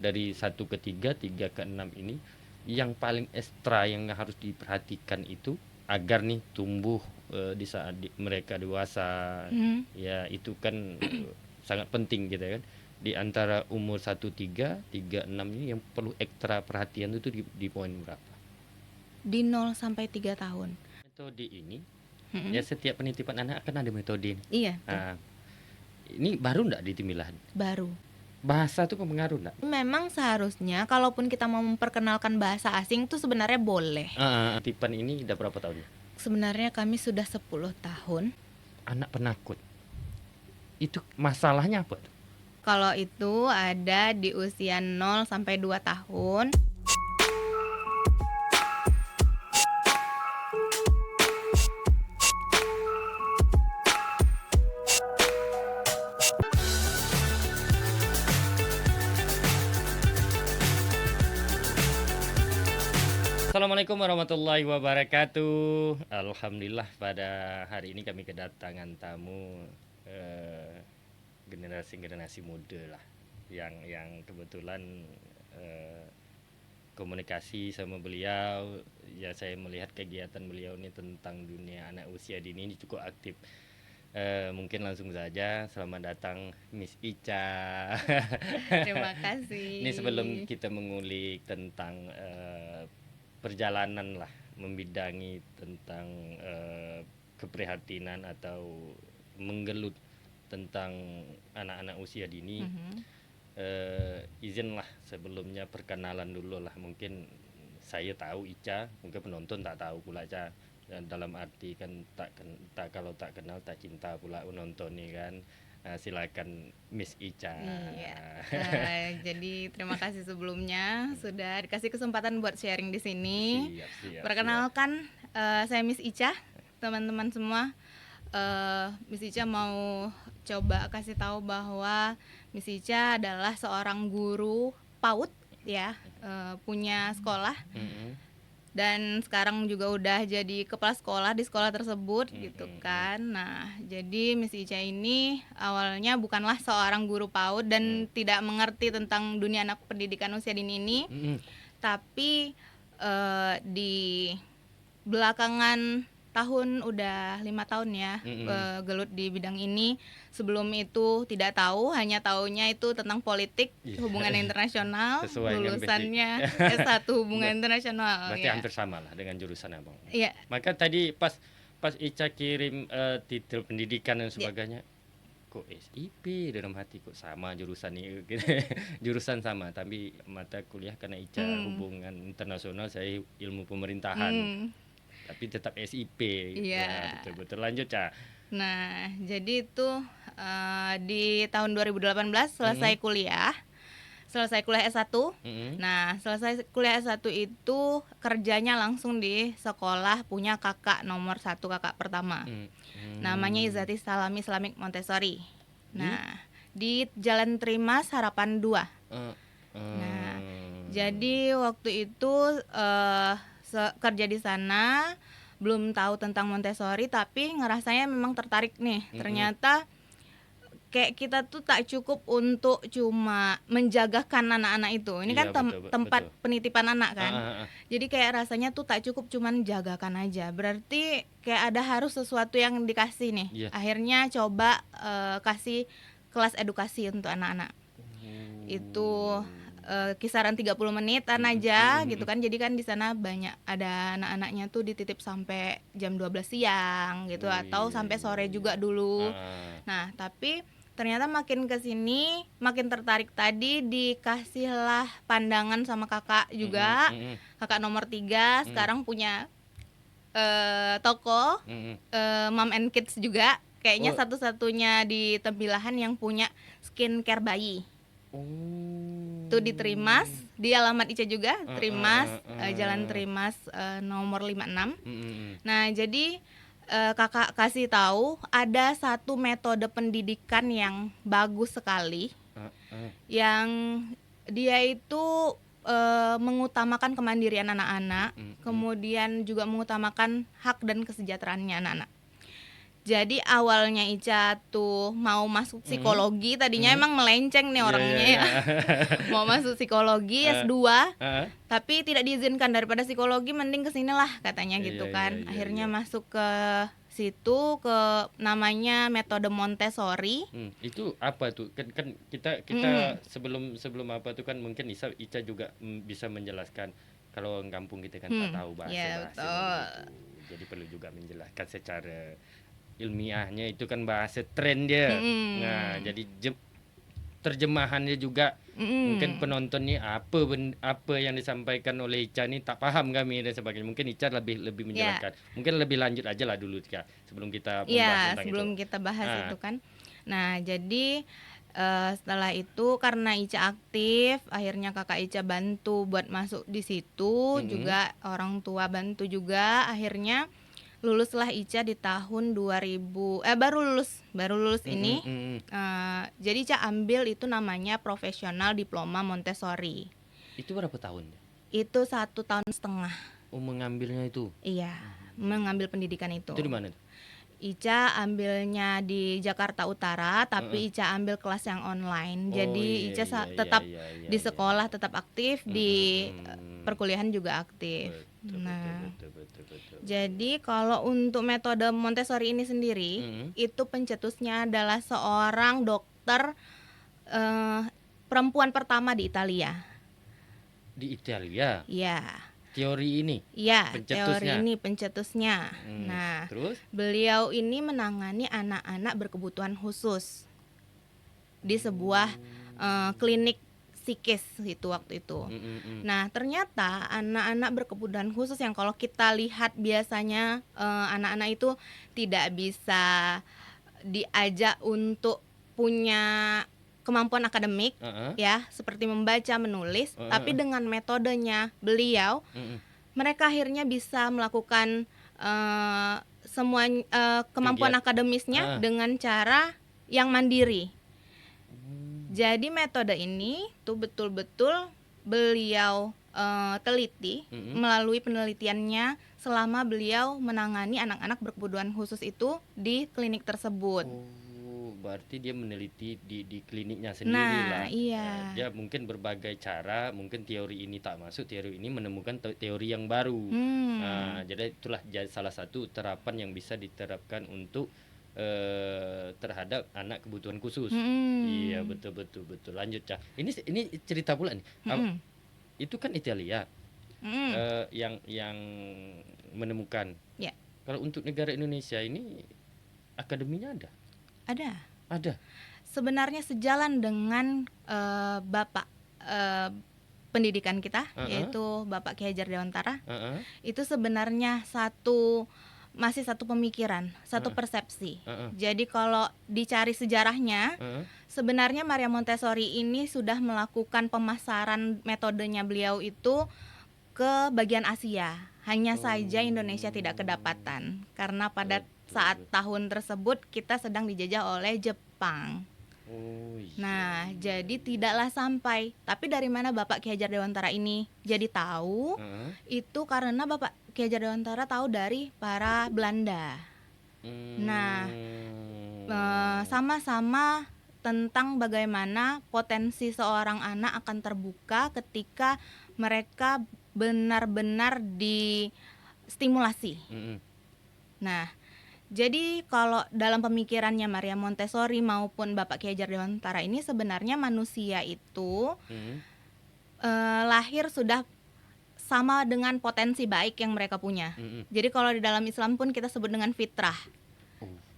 Dari 1 ke 3, 3 ke 6 ini yang paling ekstra yang harus diperhatikan itu agar nih tumbuh di saat mereka dewasa. Ya itu kan sangat penting gitu kan. Di antara umur 1, 3, 3, 6 ini yang perlu ekstra perhatian itu di poin berapa? Di 0 sampai 3 tahun. Metode ini ya setiap penitipan anak akan ada metode ini. Iya, betul. Nah, ini baru enggak di Timilahan? Baru. Bahasa tuh pengaruh enggak? Memang seharusnya kalaupun kita mau memperkenalkan bahasa asing tuh sebenarnya boleh. Penitipan ini udah berapa tahun? Sebenarnya kami sudah 10 tahun. Anak penakut. Itu masalahnya apa tuh? Kalau itu ada di usia 0 sampai 2 tahun. Assalamualaikum warahmatullahi wabarakatuh. Alhamdulillah pada hari ini kami kedatangan tamu generasi muda lah yang kebetulan komunikasi sama beliau. Ya saya melihat kegiatan beliau ini tentang dunia anak usia dini ini cukup aktif. Mungkin langsung saja selamat datang Miss Ica. Terima kasih. Ini sebelum kita mengulik tentang perjalanan lah membidangi tentang keprihatinan atau menggelut tentang anak-anak usia dini. Izinlah sebelumnya perkenalan dulu lah. Mungkin saya tahu Ica, mungkin penonton tak tahu pula Ica. Dan dalam arti kan kalau tak kenal tak cinta pula penonton nih kan. Silakan Miss Ica. Iya. Jadi terima kasih sebelumnya sudah dikasih kesempatan buat sharing di sini. Siap. Perkenalkan, saya Miss Ica, teman-teman semua. Miss Ica mau coba kasih tahu bahwa Miss Ica adalah seorang guru PAUD ya, punya sekolah. Dan sekarang juga udah jadi kepala sekolah di sekolah tersebut gitu kan. Nah, jadi Miss Ica ini awalnya bukanlah seorang guru PAUD dan tidak mengerti tentang dunia anak pendidikan usia dini ini. Tapi di belakangan tahun udah 5 tahun ya gelut di bidang ini. Sebelum itu tidak tahu, hanya taunya itu tentang politik, hubungan internasional. Sesuai lulusannya S1 hubungan internasional. Berarti hampir sama lah dengan jurusan abang. Iya. Maka tadi pas Ica kirim titel pendidikan dan sebagainya, kok SIP dalam hati, kok sama jurusan ini gitu. Jurusan sama tapi mata kuliah karena Ica hubungan internasional, saya ilmu pemerintahan. Tapi tetap SIP. Iya. Ya, betul lanjut Ca. Nah, jadi itu di tahun 2018 selesai kuliah. Selesai kuliah S1. Nah, selesai kuliah S1 itu kerjanya langsung di sekolah punya kakak nomor 1, kakak pertama. Namanya Izati Salami Islamic Montessori. Nah, di Jalan Trimas Harapan 2. Nah, jadi waktu itu kerja di sana, belum tahu tentang Montessori tapi ngerasanya memang tertarik nih. Ternyata kayak kita tuh tak cukup untuk cuma menjagakan anak-anak itu. Ini kan tempat penitipan anak kan. Jadi kayak rasanya tuh tak cukup cuman jagakan aja. Berarti kayak ada harus sesuatu yang dikasih nih. Akhirnya coba kasih kelas edukasi untuk anak-anak. Itu kisaran 30 menitan aja gitu kan. Jadi kan di sana banyak ada anak-anaknya tuh dititip sampai jam 12 siang gitu atau sampai sore juga dulu. Nah, tapi ternyata makin kesini makin tertarik. Tadi dikasihlah pandangan sama kakak juga. Kakak nomor 3 sekarang punya toko Mom and Kids juga. Kayaknya satu-satunya di Tembilahan yang punya skincare bayi. Itu di Trimas, di alamat Ica juga, Trimas, Jalan Trimas nomor 56. Nah, jadi kakak kasih tahu ada satu metode pendidikan yang bagus sekali, yang dia itu mengutamakan kemandirian anak-anak, kemudian juga mengutamakan hak dan kesejahteraannya anak-anak. Jadi awalnya Ica tuh mau masuk psikologi, tadinya emang melenceng nih orangnya ya. Mau masuk psikologi S2, tapi tidak diizinkan, daripada psikologi mending kesinilah katanya gitu kan. Akhirnya masuk ke situ, ke namanya metode Montessori. Itu apa tuh? Kan kita sebelum apa tuh kan mungkin Ica juga bisa menjelaskan. Kalau kampung kita kan tak tahu bahasa gitu. Jadi perlu juga menjelaskan secara ilmiahnya, itu kan bahasa tren dia. Nah, jadi terjemahannya juga mungkin penonton nih apa yang disampaikan oleh Ica nih tak paham kami dan sebagainya. Mungkin Ica lebih menjelaskan. Mungkin lebih lanjut aja lah dulu Ica, sebelum kita membahas tentang sebelum kita bahas itu kan. Nah, jadi setelah itu karena Ica aktif, akhirnya kakak Ica bantu buat masuk di situ, juga orang tua bantu juga. Akhirnya luluslah Ica di tahun 2000, baru lulus ini. Jadi Ica ambil itu namanya profesional diploma Montessori. Itu berapa tahun? Itu 1,5 tahun. Oh, mengambilnya itu? Iya, mengambil pendidikan itu. Itu di mana? Ica ambilnya di Jakarta Utara, tapi Ica ambil kelas yang online. Jadi Ica tetap di sekolah tetap aktif, di perkuliahan juga aktif. Betul. Jadi kalau untuk metode Montessori ini sendiri, itu pencetusnya adalah seorang dokter perempuan pertama di Italia. Di Italia? Iya. Teori ini? Iya, teori ini pencetusnya. Nah, terus? Beliau ini menangani anak-anak berkebutuhan khusus di sebuah klinik psikis itu waktu itu. Nah, ternyata anak-anak berkebutuhan khusus yang kalau kita lihat biasanya anak-anak itu tidak bisa diajak untuk punya kemampuan akademik, ya, seperti membaca, menulis, tapi dengan metodenya beliau, mereka akhirnya bisa melakukan semua kemampuan akademisnya dengan cara yang mandiri. Jadi metode ini tuh betul-betul beliau teliti melalui penelitiannya selama beliau menangani anak-anak berkebutuhan khusus itu di klinik tersebut. Berarti dia meneliti di kliniknya sendiri lah. Iya. Dia mungkin berbagai cara, mungkin teori ini tak masuk, teori ini menemukan teori yang baru. Jadi itulah salah satu terapan yang bisa diterapkan untuk terhadap anak kebutuhan khusus. Iya, betul. Lanjut, Cah. Ini cerita pula nih. Itu kan Italia yang menemukan. Ya. Kalau untuk negara Indonesia ini akademinya ada. Sebenarnya sejalan dengan Bapak pendidikan kita, yaitu Bapak Ki Hajar Dewantara. Itu sebenarnya masih satu pemikiran, satu persepsi. Jadi kalau dicari sejarahnya, sebenarnya Maria Montessori ini sudah melakukan pemasaran metodenya beliau itu ke bagian Asia. Hanya saja Indonesia tidak kedapatan karena pada saat tahun tersebut kita sedang dijajah oleh Jepang. Nah, jadi tidaklah sampai. Tapi dari mana Bapak Ki Hajar Dewantara ini jadi tahu? Itu karena Bapak Ki Hajar Dewantara tahu dari para Belanda. Nah, sama-sama tentang bagaimana potensi seorang anak akan terbuka ketika mereka benar-benar distimulasi. Nah, jadi kalau dalam pemikirannya Maria Montessori maupun Bapak Ki Hajar Dewantara ini sebenarnya manusia itu lahir sudah sama dengan potensi baik yang mereka punya. Jadi kalau di dalam Islam pun kita sebut dengan fitrah.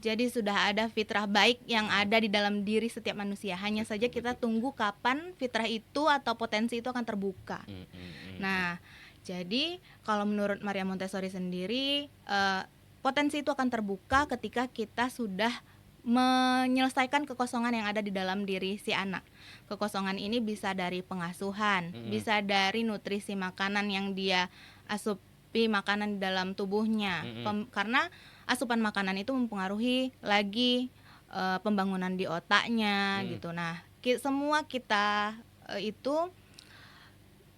Jadi sudah ada fitrah baik yang ada di dalam diri setiap manusia. Hanya saja kita tunggu kapan fitrah itu atau potensi itu akan terbuka. Nah, jadi kalau menurut Maria Montessori sendiri, potensi itu akan terbuka ketika kita sudah menyelesaikan kekosongan yang ada di dalam diri si anak. Kekosongan ini bisa dari pengasuhan, bisa dari nutrisi makanan yang dia asupi makanan di dalam tubuhnya. Karena asupan makanan itu mempengaruhi lagi pembangunan di otaknya gitu. Nah, semua kita itu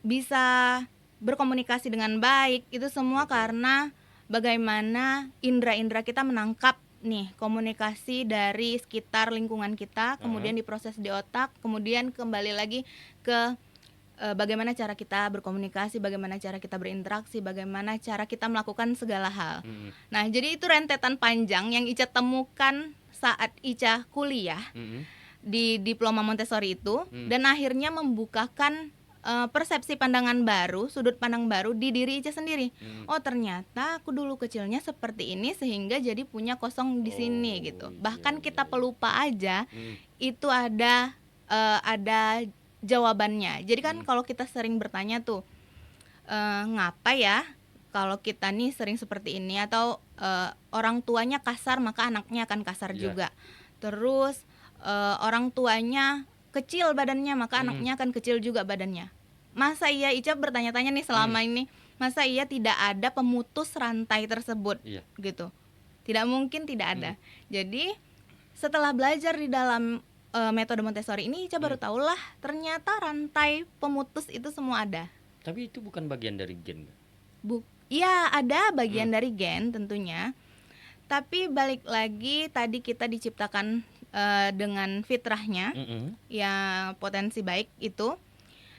bisa berkomunikasi dengan baik itu semua karena bagaimana indera-indera kita menangkap nih komunikasi dari sekitar lingkungan kita, kemudian diproses di otak, kemudian kembali lagi ke bagaimana cara kita berkomunikasi, bagaimana cara kita berinteraksi, bagaimana cara kita melakukan segala hal. Nah, jadi itu rentetan panjang yang Ica temukan saat Ica kuliah di diploma Montessori itu, dan akhirnya membukakan persepsi pandangan baru, sudut pandang baru di diri Ica sendiri. Oh, ternyata aku dulu kecilnya seperti ini sehingga jadi punya kosong di sini gitu. Bahkan kita pelupa aja itu ada jawabannya. Jadi kan kalau kita sering bertanya tuh, ngapa ya kalau kita nih sering seperti ini, atau orang tuanya kasar maka anaknya akan kasar juga. Terus orang tuanya kecil badannya maka anaknya akan kecil juga badannya. Masa iya, Ica bertanya-tanya nih selama ini, masa iya tidak ada pemutus rantai tersebut gitu? Tidak mungkin tidak ada. Jadi setelah belajar di dalam metode Montessori ini, Ica baru tahu lah ternyata rantai pemutus itu semua ada. Tapi itu bukan bagian dari gen? Iya, ada bagian dari gen tentunya. Tapi balik lagi, tadi kita diciptakan dengan fitrahnya, yang potensi baik itu.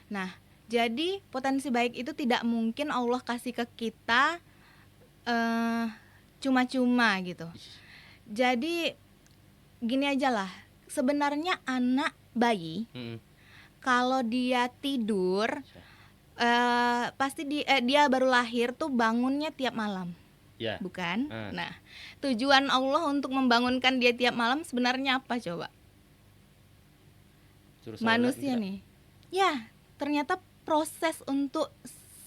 Nah, jadi potensi baik itu tidak mungkin Allah kasih ke kita cuma-cuma gitu. Jadi gini aja lah, sebenarnya anak bayi kalau dia tidur pasti dia baru lahir tuh bangunnya tiap malam, bukan? Nah, tujuan Allah untuk membangunkan dia tiap malam sebenarnya apa coba? Manusia nih, ya ternyata proses untuk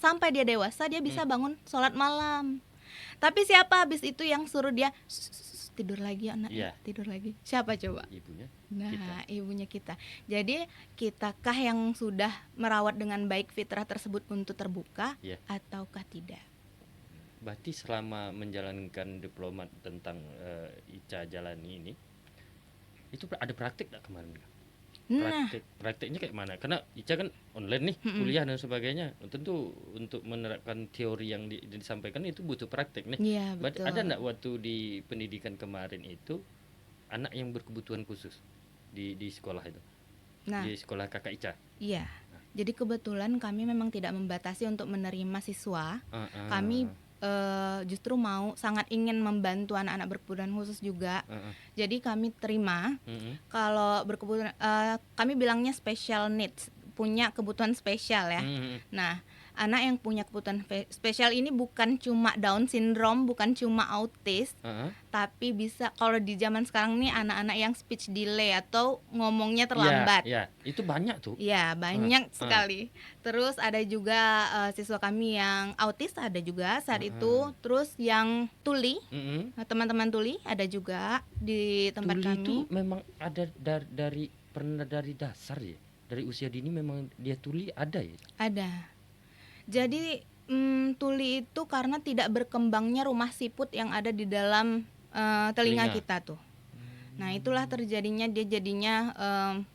sampai dia dewasa dia bisa bangun sholat malam. Tapi siapa habis itu yang suruh dia tidur lagi anak, tidur lagi? Siapa coba? Ibunya. Nah, ibunya kita. Jadi kitakah yang sudah merawat dengan baik fitrah tersebut untuk terbuka ataukah tidak? Berarti selama menjalankan diplomat tentang Ica jalani ini, itu ada praktik nggak kemarin? Prakteknya kayak mana? Karena Ica kan online nih, kuliah dan sebagainya. Tentu untuk menerapkan teori yang disampaikan itu butuh praktek nih. Betul. Ada nggak waktu di pendidikan kemarin itu anak yang berkebutuhan khusus di sekolah itu? Di sekolah kakak Ica? Iya. Jadi kebetulan kami memang tidak membatasi untuk menerima siswa. Kami justru sangat ingin membantu anak-anak berkebutuhan khusus juga. Jadi kami terima kalau berkebutuhan, kami bilangnya special needs, punya kebutuhan spesial ya. Nah, anak yang punya kebutuhan spesial ini bukan cuma Down syndrome, bukan cuma autis, tapi bisa, kalau di zaman sekarang nih, anak-anak yang speech delay atau ngomongnya terlambat. Itu banyak tuh. Iya, banyak sekali. Terus ada juga siswa kami yang autis, ada juga saat itu. Terus yang tuli, teman-teman tuli ada juga di tempat tuli kami. Itu memang ada dari dasar ya, dari usia dini memang dia tuli ada ya? Ada. Jadi tuli itu karena tidak berkembangnya rumah siput yang ada di dalam telinga kita tuh. Nah, itulah terjadinya dia jadinya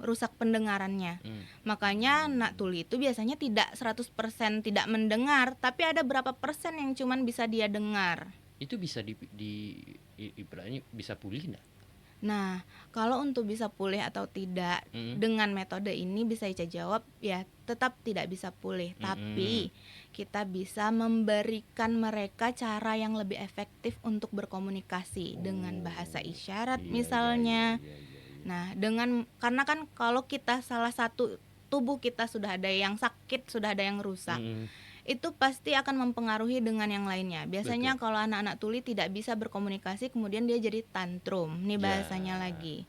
rusak pendengarannya. Makanya anak tuli itu biasanya tidak 100% tidak mendengar, tapi ada berapa persen yang cuman bisa dia dengar. Itu bisa ibaratnya bisa pulih enggak? Nah, kalau untuk bisa pulih atau tidak dengan metode ini bisa Ica jawab ya tetap tidak bisa pulih, tapi kita bisa memberikan mereka cara yang lebih efektif untuk berkomunikasi dengan bahasa isyarat misalnya. Nah, karena kan kalau kita salah satu tubuh kita sudah ada yang sakit, sudah ada yang rusak, itu pasti akan mempengaruhi dengan yang lainnya. Biasanya kalau anak-anak tuli tidak bisa berkomunikasi, kemudian dia jadi tantrum. Nih bahasanya lagi.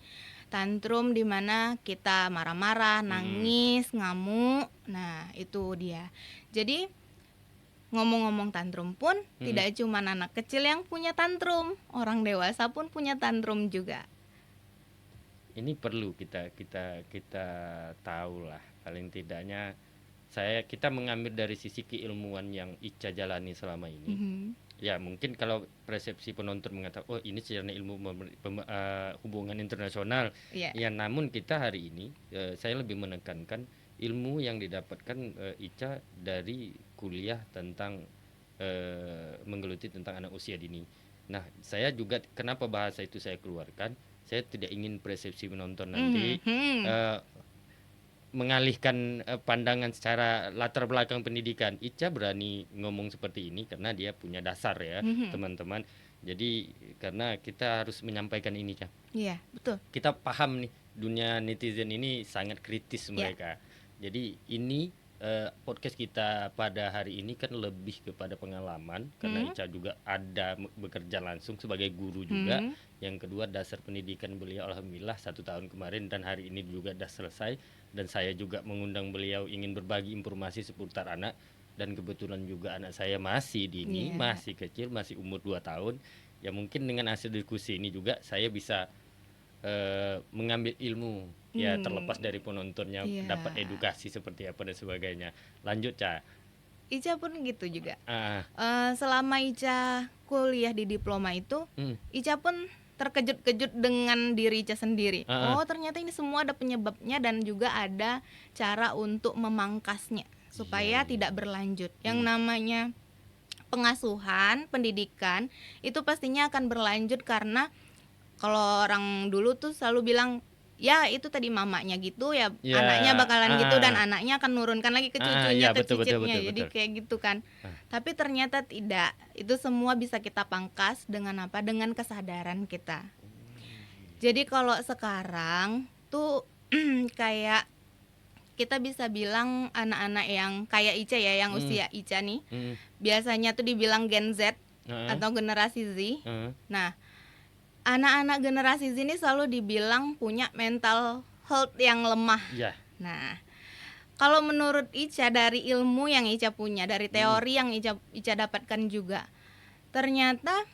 Tantrum di mana kita marah-marah, nangis, ngamuk. Nah, itu dia. Jadi ngomong-ngomong tantrum pun tidak cuma anak kecil yang punya tantrum, orang dewasa pun punya tantrum juga. Ini perlu kita tahu lah, paling tidaknya kita mengambil dari sisi keilmuan yang Ica jalani selama ini. Ya mungkin kalau persepsi penonton mengatakan oh ini sejarah ilmu hubungan internasional, ya namun kita hari ini saya lebih menekankan ilmu yang didapatkan Ica dari kuliah tentang menggeluti tentang anak usia dini. Nah, saya juga kenapa bahasa itu saya keluarkan, saya tidak ingin persepsi penonton nanti mengalihkan pandangan secara latar belakang pendidikan. Ica berani ngomong seperti ini karena dia punya dasar ya, teman-teman. Jadi karena kita harus menyampaikan ini, Ca. Iya, betul. Kita paham nih, dunia netizen ini sangat kritis mereka. Jadi ini podcast kita pada hari ini kan lebih kepada pengalaman karena Ica juga ada bekerja langsung sebagai guru juga. Yang kedua, dasar pendidikan beliau alhamdulillah 1 tahun kemarin dan hari ini juga sudah selesai, dan saya juga mengundang beliau ingin berbagi informasi seputar anak, dan kebetulan juga anak saya masih dini, masih kecil, masih umur 2 tahun. Ya mungkin dengan hasil diskusi ini juga saya bisa mengambil ilmu ya, terlepas dari penontonnya dapat edukasi seperti apa dan sebagainya. Lanjut, Ca. Ica pun gitu juga. Selama Ica kuliah di diploma itu, Ica pun terkejut-kejut dengan diri Ica sendiri. Oh, ternyata ini semua ada penyebabnya dan juga ada cara untuk memangkasnya supaya tidak berlanjut. Yang namanya pengasuhan, pendidikan itu pastinya akan berlanjut, karena kalau orang dulu tuh selalu bilang, ya itu tadi mamanya gitu ya, anaknya bakalan gitu, dan anaknya akan nurunkan lagi ke cucunya, ke cicitnya. Jadi kayak gitu kan. Tapi ternyata tidak. Itu semua bisa kita pangkas dengan apa? Dengan kesadaran kita. Jadi kalau sekarang tuh kayak kita bisa bilang anak-anak yang kayak Ica ya, yang usia Ica nih, biasanya tuh dibilang Gen Z atau generasi Z. Nah, anak-anak generasi Z ini selalu dibilang punya mental health yang lemah. Nah, kalau menurut Ica, dari ilmu yang Ica punya, dari teori yang Ica dapatkan juga, ternyata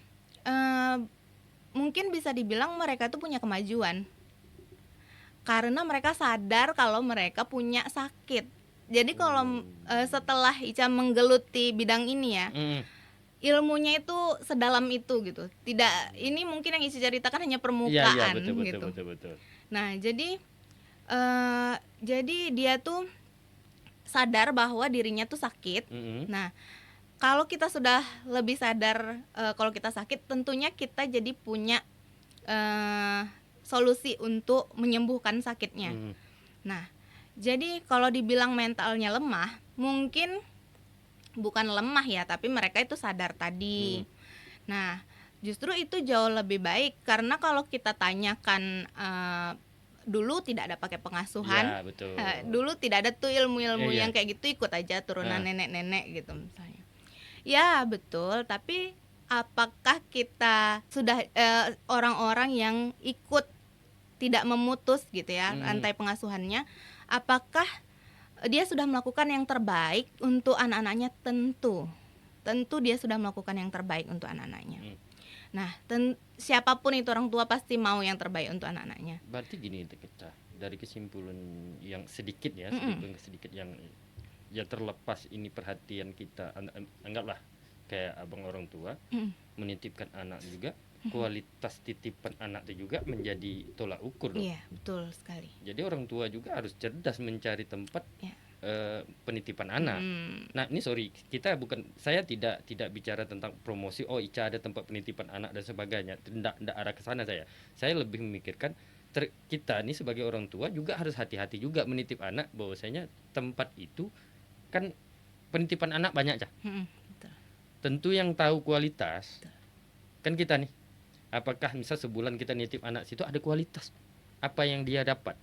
mungkin bisa dibilang mereka tuh punya kemajuan karena mereka sadar kalau mereka punya sakit. Jadi kalau setelah Ica menggeluti bidang ini ya, ilmunya itu sedalam itu gitu. Tidak, ini mungkin yang Ica ceritakan hanya permukaan gitu. Betul. Nah, jadi dia tuh sadar bahwa dirinya tuh sakit. Nah, kalau kita sudah lebih sadar kalau kita sakit, tentunya kita jadi punya solusi untuk menyembuhkan sakitnya. Nah, jadi kalau dibilang mentalnya lemah, mungkin bukan lemah ya, tapi mereka itu sadar tadi. Nah, justru itu jauh lebih baik, karena kalau kita tanyakan dulu tidak ada pakai pengasuhan, dulu tidak ada tuh ilmu-ilmu yang kayak gitu, ikut aja turunan nenek-nenek gitu misalnya. Ya betul, tapi apakah kita sudah orang-orang yang ikut tidak memutus gitu ya rantai pengasuhannya, apakah dia sudah melakukan yang terbaik untuk anak-anaknya? Tentu dia sudah melakukan yang terbaik untuk anak-anaknya. Nah, siapapun itu orang tua pasti mau yang terbaik untuk anak-anaknya. Berarti gini kita, dari kesimpulan yang sedikit ya, sedikit yang ya terlepas ini perhatian kita, anggaplah kayak abang orang tua menitipkan anak juga, kualitas titipan anak itu juga menjadi tolak ukur dong. Iya, betul sekali. Jadi orang tua juga harus cerdas mencari tempat penitipan anak. Nah, ini kita saya tidak bicara tentang promosi, oh Ica ada tempat penitipan anak dan sebagainya. Tidak arah ke sana saya. Saya lebih memikirkan kita nih sebagai orang tua juga harus hati-hati juga menitip anak, bahwasanya tempat itu kan penitipan anak banyak, Cah. Tentu yang tahu kualitas kan kita nih. Apakah misal sebulan kita nitip anak situ ada kualitas apa yang dia dapat?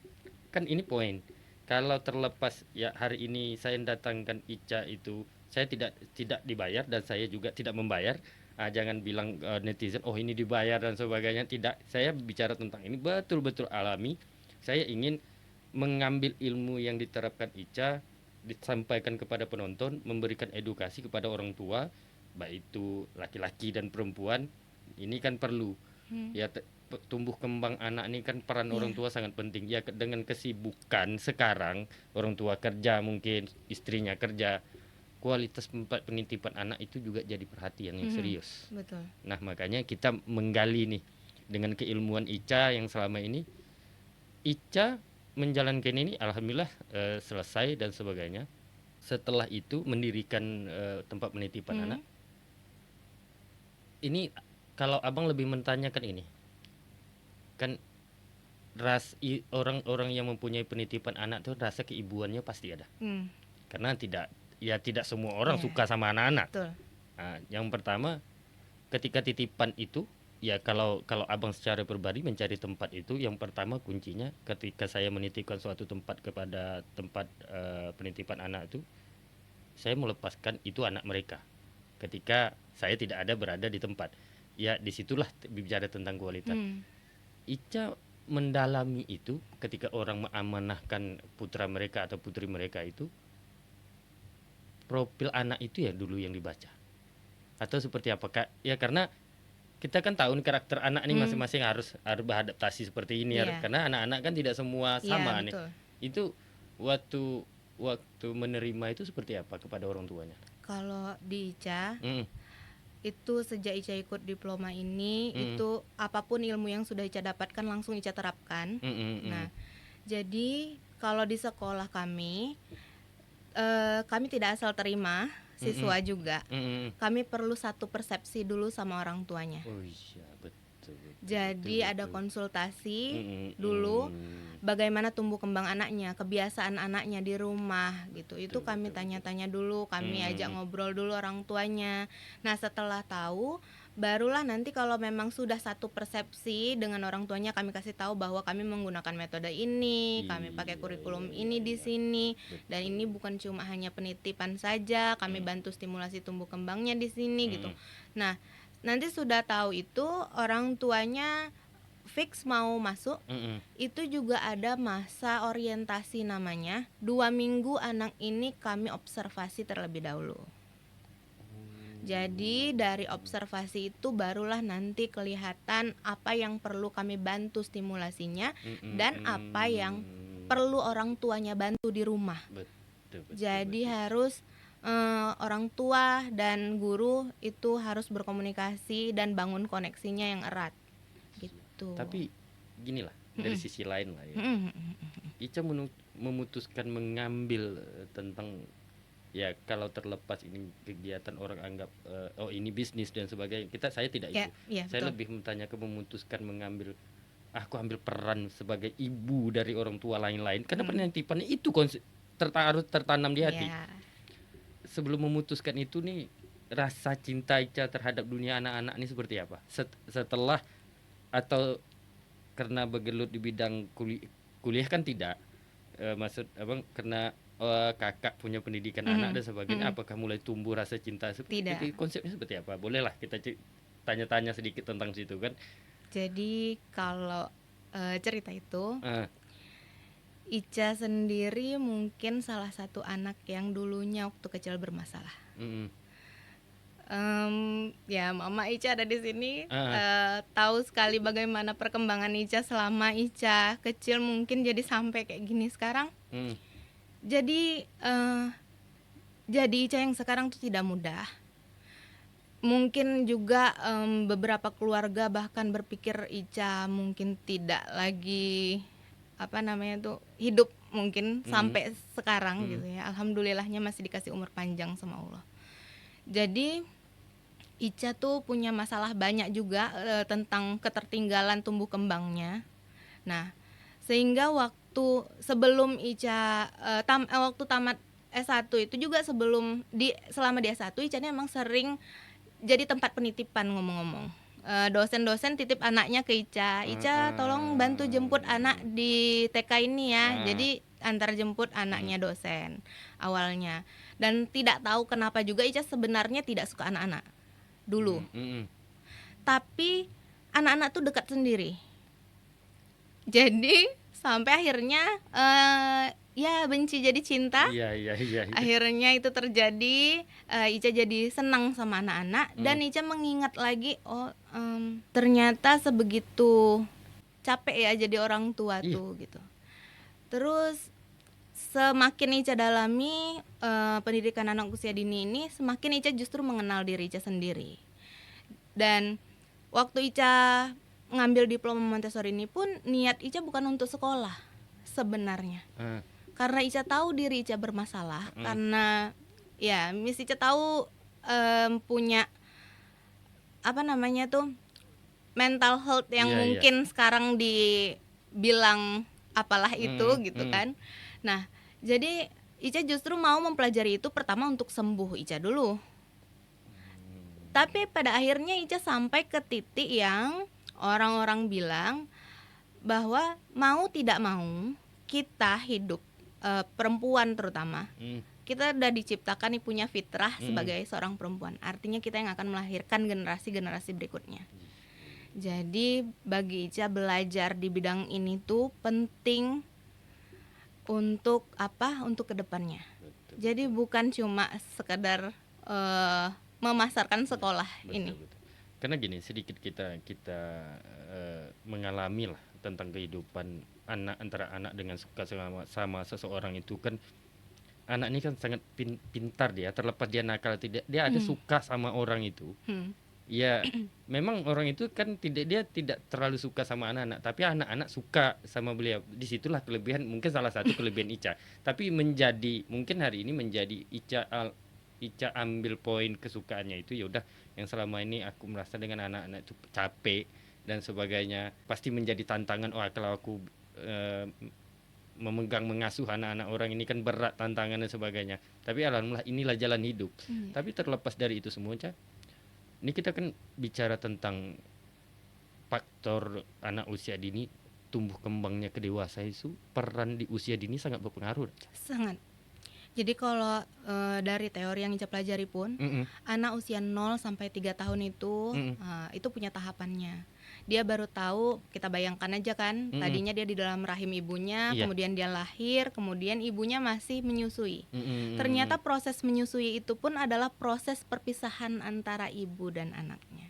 Kan ini poin. Kalau terlepas ya hari ini saya datangkan Ica itu, saya tidak dibayar dan saya juga tidak membayar. Jangan bilang netizen oh ini dibayar dan sebagainya. Tidak, saya bicara tentang ini betul-betul alami. Saya ingin mengambil ilmu yang diterapkan Ica, disampaikan kepada penonton, memberikan edukasi kepada orang tua, baik itu laki-laki dan perempuan. Ini kan perlu ya, tumbuh kembang anak ini kan peran orang tua sangat penting ya. Dengan kesibukan sekarang, orang tua kerja, mungkin istrinya kerja, kualitas penitipan anak itu juga jadi perhatian yang serius. Betul. Nah, makanya kita menggali nih dengan keilmuan Ica yang selama ini Ica menjalankan ini, alhamdulillah selesai dan sebagainya. Setelah itu mendirikan tempat penitipan anak. Ini kalau Abang lebih menanyakan ini, kan orang-orang yang mempunyai penitipan anak tuh rasa keibuannya pasti ada. Karena tidak semua orang suka sama anak-anak. Betul. Nah, yang pertama ketika titipan itu, ya kalau Abang secara pribadi mencari tempat itu, yang pertama kuncinya ketika saya menitipkan suatu tempat kepada tempat penitipan anak itu, saya melepaskan itu anak mereka. Ketika saya tidak ada berada di tempat, ya disitulah bicara tentang kualitas. Ica mendalami itu ketika orang mengamanahkan putra mereka atau putri mereka itu, profil anak itu ya dulu yang dibaca. Atau seperti apa Kak? Ya karena kita kan tahu nih karakter anak nih masing-masing harus beradaptasi seperti ini ya. Karena anak-anak kan tidak semua sama nih. Itu waktu menerima itu seperti apa kepada orang tuanya? Kalau di Ica itu sejak Ica ikut diploma ini, itu apapun ilmu yang sudah Ica dapatkan langsung Ica terapkan. Nah, jadi kalau di sekolah kami tidak asal terima siswa juga. Kami perlu satu persepsi dulu sama orang tuanya. Oh iya, betul. Jadi ada konsultasi dulu bagaimana tumbuh kembang anaknya, kebiasaan anaknya di rumah gitu. Itu kami tanya-tanya dulu, kami ajak ngobrol dulu orang tuanya. Nah, setelah tahu barulah nanti kalau memang sudah satu persepsi dengan orang tuanya, kami kasih tahu bahwa kami menggunakan metode ini, kami pakai kurikulum ini di sini, dan ini bukan cuma hanya penitipan saja, kami bantu stimulasi tumbuh kembangnya di sini gitu. Nah, nanti sudah tahu itu orang tuanya fix mau masuk, itu juga ada masa orientasi namanya. 2 minggu anak ini kami observasi terlebih dahulu. Jadi dari observasi itu barulah nanti kelihatan apa yang perlu kami bantu stimulasinya dan apa yang perlu orang tuanya bantu di rumah. Jadi harus orang tua dan guru itu harus berkomunikasi dan bangun koneksinya yang erat gitu. Tapi ginilah dari sisi lain lah ya, Ica memutuskan mengambil tentang ya kalau terlepas ini kegiatan orang anggap ini bisnis dan sebagainya, saya tidak itu. Saya betul. Lebih memutuskan mengambil aku ambil peran sebagai ibu dari orang tua lain-lain karena penitipan itu harus tertanam di hati. Sebelum memutuskan itu nih, rasa cinta Ica terhadap dunia anak-anak ini seperti apa? Setelah atau karena bergelut di bidang kuliah kan tidak, maksud Abang karena kakak punya pendidikan anak dan sebagainya, apakah mulai tumbuh rasa cinta seperti itu? Konsepnya seperti apa? Bolehlah kita tanya-tanya sedikit tentang situ kan. Jadi kalau cerita itu Ica sendiri mungkin salah satu anak yang dulunya waktu kecil bermasalah. Ya mama Ica ada di sini, tahu sekali bagaimana perkembangan Ica selama Ica kecil mungkin jadi sampai kayak gini sekarang. Jadi Ica yang sekarang tuh tidak mudah. Mungkin juga beberapa keluarga bahkan berpikir Ica mungkin tidak lagi hidup mungkin sampai sekarang gitu ya. Alhamdulillahnya masih dikasih umur panjang sama Allah. Jadi Ica tuh punya masalah banyak juga tentang ketertinggalan tumbuh kembangnya. Nah, sehingga waktu sebelum Ica waktu tamat S1 itu juga selama di S1 Ica ini emang sering jadi tempat penitipan ngomong-ngomong. Dosen-dosen titip anaknya ke Ica, tolong bantu jemput anak di TK ini ya. Jadi antar jemput anaknya dosen awalnya. Dan tidak tahu kenapa juga Ica sebenarnya tidak suka anak-anak dulu. Tapi anak-anak tuh dekat sendiri. Jadi sampai akhirnya benci jadi cinta. Iya. Akhirnya itu terjadi, Ica jadi senang sama anak-anak dan Ica mengingat lagi ternyata sebegitu capek ya jadi orang tua tuh gitu. Terus semakin Ica dalami pendidikan anak usia dini ini, semakin Ica justru mengenal diri Ica sendiri. Dan waktu Ica ngambil diploma Montessori ini pun niat Ica bukan untuk sekolah sebenarnya. Karena Ica tahu diri Ica bermasalah, karena ya Miss Ica tahu punya mental health yang Iya, iya. mungkin sekarang dibilang apalah itu gitu kan. Nah, jadi Ica justru mau mempelajari itu pertama untuk sembuh Ica dulu. Tapi pada akhirnya Ica sampai ke titik yang orang-orang bilang bahwa mau tidak mau kita hidup, perempuan terutama, kita udah diciptakan nih punya fitrah sebagai seorang perempuan. Artinya kita yang akan melahirkan generasi-generasi berikutnya. Jadi bagi Ica belajar di bidang ini tuh penting untuk apa? Untuk kedepannya. Jadi bukan cuma sekedar memasarkan sekolah ini. Betul. Karena gini, sedikit kita mengalami lah tentang kehidupan antara anak dengan suka sama seseorang itu kan. Anak ini kan sangat pintar dia, terlepas dia nakal tidak, dia ada suka sama orang itu. Ya, memang orang itu kan dia tidak terlalu suka sama anak-anak, tapi anak-anak suka sama beliau. Disitulah kelebihan, mungkin salah satu kelebihan Ica. Tapi mungkin hari ini menjadi Ica ambil poin kesukaannya itu, ya udah yang selama ini aku merasa dengan anak-anak itu capek dan sebagainya, pasti menjadi tantangan. Oh, kalau aku mengasuh anak-anak orang ini kan berat tantangan dan sebagainya. Tapi alhamdulillah inilah jalan hidup. Tapi terlepas dari itu semua, Ca, ini kita kan bicara tentang faktor anak usia dini tumbuh kembangnya ke dewasa itu, peran di usia dini sangat berpengaruh. Sangat. Jadi kalau dari teori yang Ica pelajari pun, anak usia 0 sampai 3 tahun itu punya tahapannya. Dia baru tahu, kita bayangkan aja kan, tadinya dia di dalam rahim ibunya, kemudian dia lahir, kemudian ibunya masih menyusui. Ternyata proses menyusui itu pun adalah proses perpisahan antara ibu dan anaknya.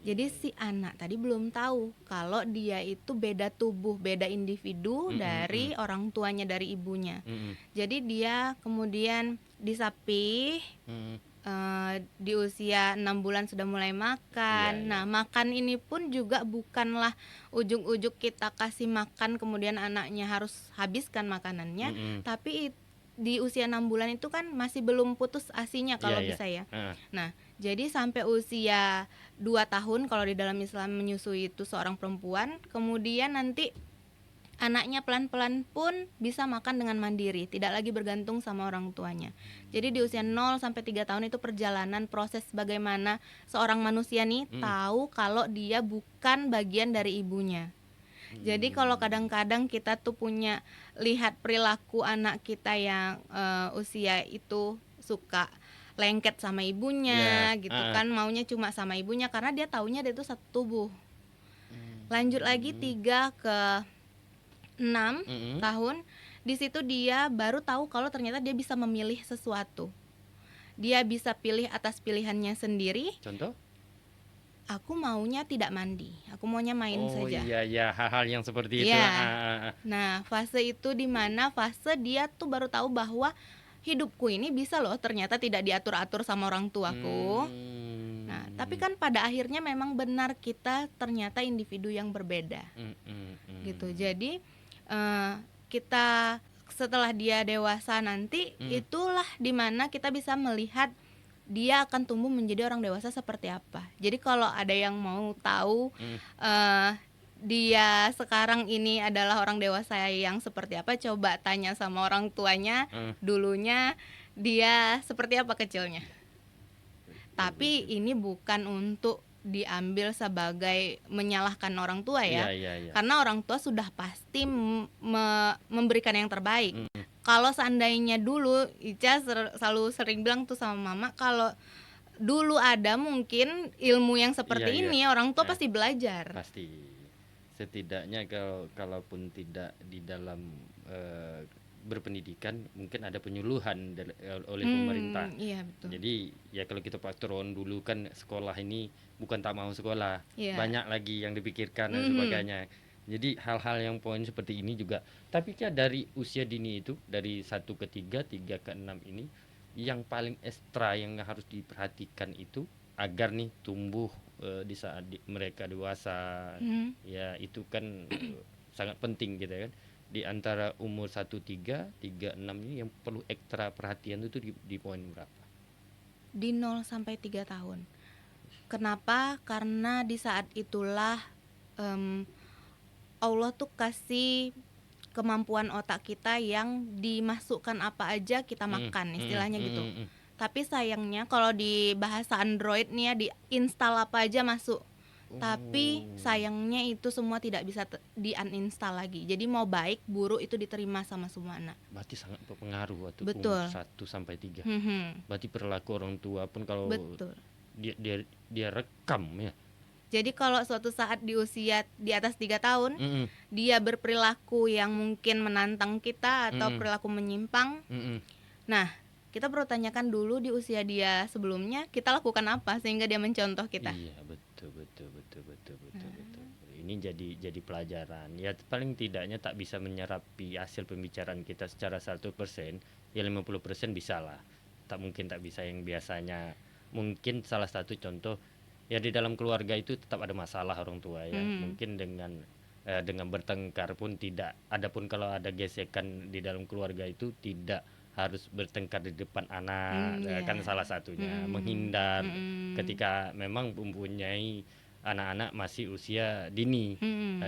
Jadi si anak tadi belum tahu kalau dia itu beda tubuh, beda individu dari orang tuanya, dari ibunya. Jadi dia kemudian disapih, di usia 6 bulan sudah mulai makan. Nah, makan ini pun juga bukanlah ujug-ujug kita kasih makan kemudian anaknya harus habiskan makanannya, tapi di usia 6 bulan itu kan masih belum putus ASI-nya kalau bisa ya. Nah, jadi sampai usia 2 tahun kalau di dalam Islam menyusui itu seorang perempuan, kemudian nanti anaknya pelan-pelan pun bisa makan dengan mandiri, tidak lagi bergantung sama orang tuanya. Jadi di usia 0 sampai 3 tahun itu perjalanan proses bagaimana seorang manusia nih tahu kalau dia bukan bagian dari ibunya. Jadi kalau kadang-kadang kita tuh punya lihat perilaku anak kita yang usia itu suka lengket sama ibunya gitu kan, maunya cuma sama ibunya karena dia taunya dia itu satu tubuh. Lanjut lagi 3 ke 6 tahun, di situ dia baru tahu kalau ternyata dia bisa memilih sesuatu. Dia bisa pilih atas pilihannya sendiri. Contoh? Aku maunya tidak mandi, aku maunya main saja. Oh iya, hal-hal yang seperti itu. Nah, fase itu dimana fase dia tuh baru tahu bahwa hidupku ini bisa loh ternyata tidak diatur-atur sama orang tuaku. Nah, tapi kan pada akhirnya memang benar kita ternyata individu yang berbeda. Gitu. Jadi kita setelah dia dewasa nanti itulah dimana kita bisa melihat dia akan tumbuh menjadi orang dewasa seperti apa. Jadi kalau ada yang mau tahu dia sekarang ini adalah orang dewasa yang seperti apa, coba tanya sama orang tuanya dulunya dia seperti apa kecilnya. Tapi ini bukan untuk diambil sebagai menyalahkan orang tua ya. Karena orang tua sudah pasti memberikan yang terbaik. Kalau seandainya dulu Ica selalu sering bilang tuh sama mama, kalau dulu ada mungkin ilmu yang seperti ini orang tua pasti belajar. Pasti. Setidaknya kalaupun tidak di dalam berpendidikan, mungkin ada penyuluhan oleh pemerintah. Iya, betul. Jadi ya kalau kita faktoron dulu kan sekolah ini bukan tak mau sekolah, banyak lagi yang dipikirkan dan sebagainya. Jadi hal-hal yang poin seperti ini juga. Tapi kan dari usia dini itu, dari 1 ke 3, 3 ke 6 ini, yang paling ekstra yang harus diperhatikan itu agar nih tumbuh di saat mereka dewasa. Ya itu kan sangat penting gitu kan. Di antara umur 1, 3, 3, 6 ini yang perlu ekstra perhatian itu di poin berapa? Di 0 sampai 3 tahun. Kenapa? Karena di saat itulah Allah tuh kasih kemampuan otak kita yang dimasukkan apa aja kita makan, istilahnya gitu. Tapi sayangnya kalau di bahasa Android nih ya, diinstal apa aja masuk. Tapi sayangnya itu semua tidak bisa di-uninstall lagi. Jadi mau baik buruk itu diterima sama semua anak. Berarti sangat berpengaruh waktu Betul. umur 1 sampai 3. Mhm. Berarti perilaku orang tua pun kalau Betul. dia rekam ya. Jadi kalau suatu saat di usia di atas 3 tahun dia berperilaku yang mungkin menantang kita atau perilaku menyimpang. Nah, kita perlu tanyakan dulu di usia dia sebelumnya kita lakukan apa sehingga dia mencontoh kita. Iya, betul. Ini jadi pelajaran. Ya paling tidaknya tak bisa menyerapi hasil pembicaraan kita secara 1%, ya 50% bisa lah. Tak mungkin tak bisa yang biasanya. Mungkin salah satu contoh ya di dalam keluarga itu tetap ada masalah orang tua ya. Mungkin dengan bertengkar pun tidak. Adapun kalau ada gesekan di dalam keluarga itu tidak harus bertengkar di depan anak, kan salah satunya. Menghindar ketika memang mempunyai anak-anak masih usia dini.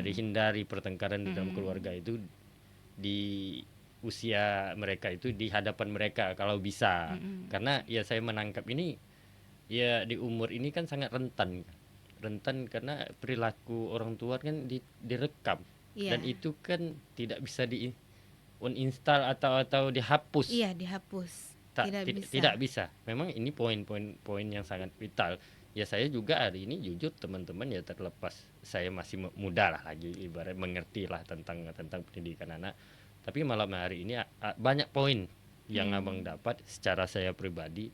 Dihindari pertengkaran di dalam keluarga itu di usia mereka itu, di hadapan mereka kalau bisa. Karena ya saya menangkap ini ya di umur ini kan sangat rentan karena perilaku orang tua kan direkam. Dan itu kan tidak bisa di uninstall atau dihapus. Iya, dihapus. Tidak bisa. Memang ini poin-poin yang sangat vital. Ya saya juga hari ini jujur teman-teman ya, terlepas saya masih muda lah lagi, ibarat mengerti lah tentang pendidikan anak. Tapi malam hari ini banyak poin yang abang dapat secara saya pribadi.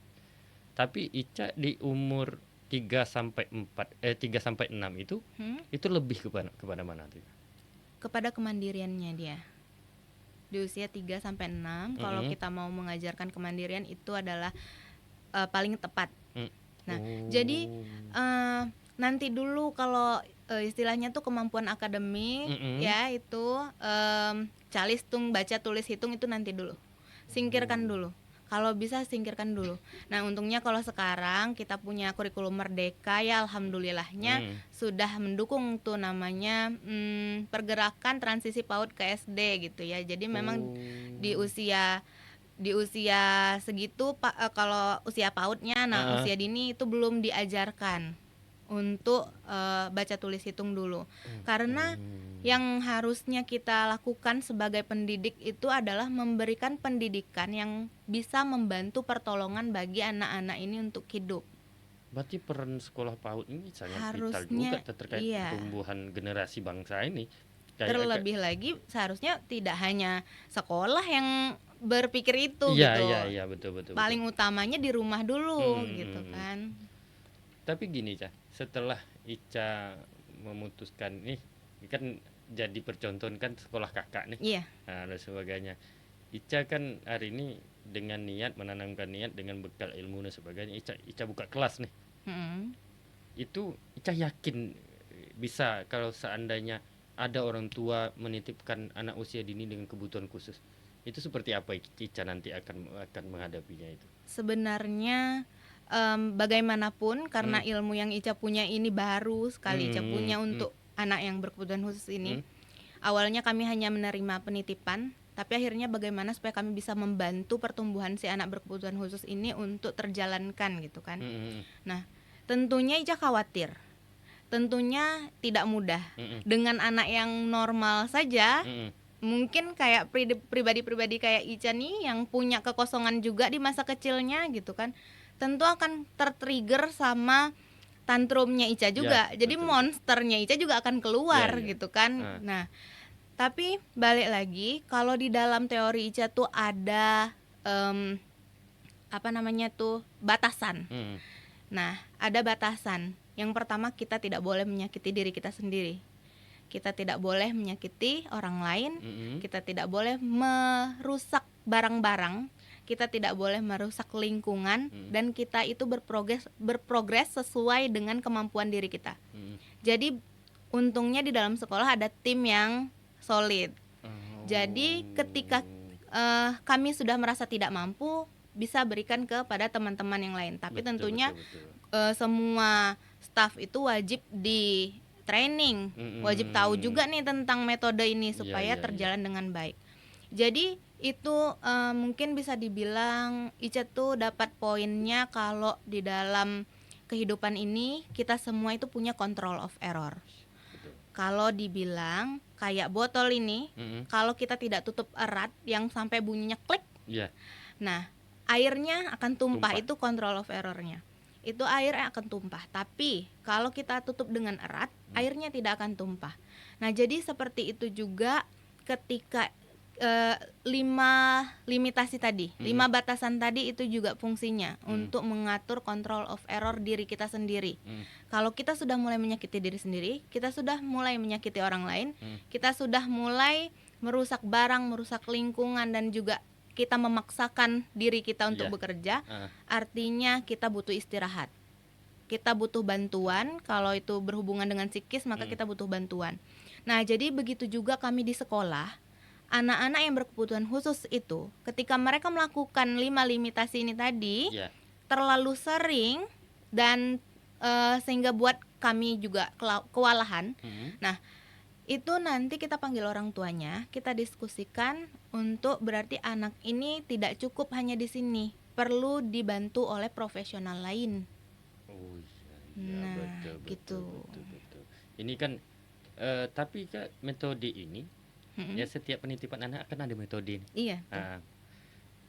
Tapi Ica di umur 3 sampai 6 itu lebih kepada mana tuh? Kepada kemandiriannya dia. Di usia 3 sampai 6 kalau kita mau mengajarkan kemandirian itu adalah paling tepat. Nah, jadi nanti dulu kalau istilahnya tuh kemampuan akademik ya itu calistung, baca, tulis, hitung itu nanti dulu. Singkirkan dulu. Kalau bisa singkirkan dulu. Nah, untungnya kalau sekarang kita punya kurikulum merdeka ya, alhamdulillahnya sudah mendukung tuh namanya pergerakan transisi PAUD ke SD gitu ya. Jadi memang di usia segitu kalau usia PAUD-nya, usia dini itu belum diajarkan untuk baca tulis hitung dulu. Karena yang harusnya kita lakukan sebagai pendidik itu adalah memberikan pendidikan yang bisa membantu pertolongan bagi anak-anak ini untuk hidup. Berarti peran sekolah PAUD ini sangat vital juga terkait pertumbuhan generasi bangsa ini. Terlebih lagi seharusnya tidak hanya sekolah yang berpikir itu gitu. Iya, betul. Paling utamanya di rumah dulu gitu kan. Tapi gini, Ca, setelah Ica memutuskan nih kan jadi percontohan kan sekolah kakak nih. Iya. Nah, dan sebagainya. Ica kan hari ini dengan niat menanamkan niat dengan bekal ilmu dan sebagainya. Ica buka kelas nih. Itu Ica yakin bisa kalau seandainya ada orang tua menitipkan anak usia dini dengan kebutuhan khusus. Itu seperti apa Ica nanti akan menghadapinya itu? Sebenarnya bagaimanapun karena ilmu yang Ica punya ini baru sekali Ica punya untuk anak yang berkebutuhan khusus ini. Awalnya kami hanya menerima penitipan, tapi akhirnya bagaimana supaya kami bisa membantu pertumbuhan si anak berkebutuhan khusus ini untuk terjalankan gitu kan. Nah, tentunya Ica khawatir. Tentunya tidak mudah. Dengan anak yang normal saja, mungkin kayak pribadi-pribadi kayak Ica nih yang punya kekosongan juga di masa kecilnya gitu kan, tentu akan tertrigger sama tantrumnya Ica juga. Jadi betul. Monsternya Ica juga akan keluar gitu kan. Nah, tapi balik lagi kalau di dalam teori Ica tuh ada batasan. Nah, ada batasan. Yang pertama, kita tidak boleh menyakiti diri kita sendiri. Kita tidak boleh menyakiti orang lain. Kita tidak boleh merusak barang-barang. Kita tidak boleh merusak lingkungan. Dan kita itu berprogres sesuai dengan kemampuan diri kita. Jadi untungnya di dalam sekolah ada tim yang solid. Jadi ketika kami sudah merasa tidak mampu, bisa berikan kepada teman-teman yang lain. Tapi Betul, tentunya betul, betul. Semua staf itu wajib di training, wajib tahu juga nih tentang metode ini Iya, supaya iya, iya. terjalan dengan baik. Jadi itu mungkin bisa dibilang Ica tuh dapat poinnya kalau di dalam kehidupan ini kita semua itu punya control of error. Betul. Kalau dibilang kayak botol ini, kalau kita tidak tutup erat yang sampai bunyinya klik, Iya. nah airnya akan tumpah. Tumpah. Itu control of errornya. Itu airnya akan tumpah. Tapi kalau kita tutup dengan erat, airnya tidak akan tumpah. Nah, jadi seperti itu juga ketika 5 limitasi tadi, 5 batasan tadi itu juga fungsinya untuk mengatur control of error diri kita sendiri. Kalau kita sudah mulai menyakiti diri sendiri, kita sudah mulai menyakiti orang lain, kita sudah mulai merusak barang, merusak lingkungan, dan juga kita memaksakan diri kita untuk bekerja, artinya kita butuh istirahat. Kita butuh bantuan. Kalau itu berhubungan dengan psikis, maka kita butuh bantuan. Nah, jadi begitu juga kami di sekolah. Anak-anak yang berkebutuhan khusus itu, ketika mereka melakukan 5 limitasi ini tadi, terlalu sering dan sehingga buat kami juga kewalahan. Nah, itu nanti kita panggil orang tuanya, kita diskusikan untuk berarti anak ini tidak cukup hanya di sini, perlu dibantu oleh profesional lain. Oh iya, Nah, betul, gitu. betul. Ini kan tapi Kak, metode ini ya setiap penitipan anak kan ada metode. Iya.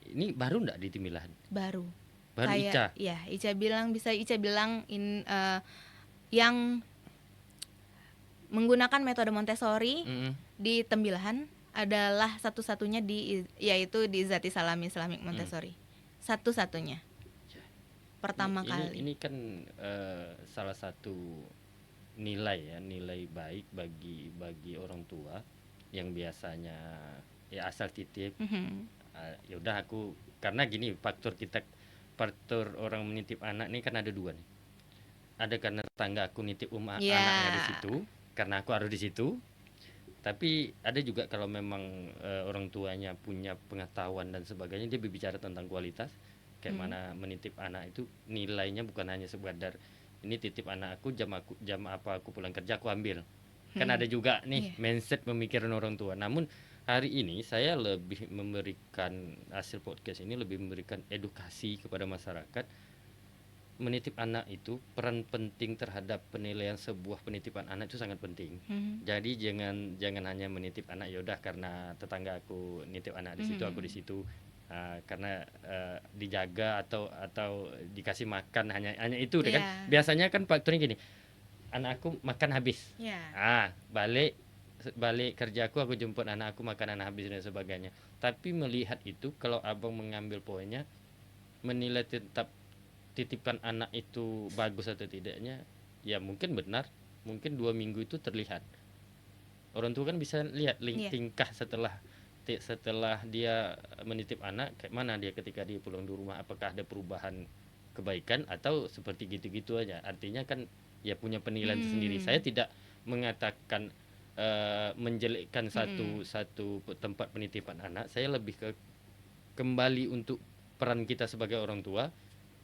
Ini baru enggak di Timilahan? Baru Ica. Iya, Ica bilang yang menggunakan metode Montessori di Tembilahan adalah satu-satunya yaitu di Zati Salami Islamic Montessori. Satu-satunya. Pertama kali. Ini kan salah satu nilai baik bagi orang tua yang biasanya ya asal titip. Ya udah aku, karena gini, faktor orang menitip anak nih kan ada dua nih. Ada karena tetangga aku nitip anaknya di situ, karena aku harus di situ. Tapi ada juga kalau memang orang tuanya punya pengetahuan dan sebagainya, dia berbicara tentang kualitas, kayak mana menitip anak itu nilainya bukan hanya sekedar ini titip anak aku, jam apa aku pulang kerja aku ambil. Kan ada juga nih mindset pemikiran orang tua. Namun hari ini saya lebih memberikan, hasil podcast ini lebih memberikan edukasi kepada masyarakat. Menitip anak itu peran penting terhadap penilaian sebuah penitipan anak itu sangat penting. Jadi jangan hanya menitip anak ya udah karena tetangga aku nitip anak di situ, aku di situ, karena dijaga atau dikasih makan hanya itu kan. Biasanya kan faktornya gini, anak aku makan habis, balik kerjaku aku jemput anak aku makan anak habis dan sebagainya. Tapi melihat itu, kalau abang mengambil poinnya, menilai tetap titipan anak itu bagus atau tidaknya, ya mungkin benar, mungkin 2 minggu itu terlihat. Orang tua kan bisa lihat tingkah setelah dia menitip anak, kayak mana dia ketika dia pulang di rumah, apakah ada perubahan kebaikan atau seperti gitu-gitu aja. Artinya kan ya punya penilaian sendiri. Saya tidak mengatakan menjelekkan satu tempat penitipan anak. Saya lebih kembali untuk peran kita sebagai orang tua.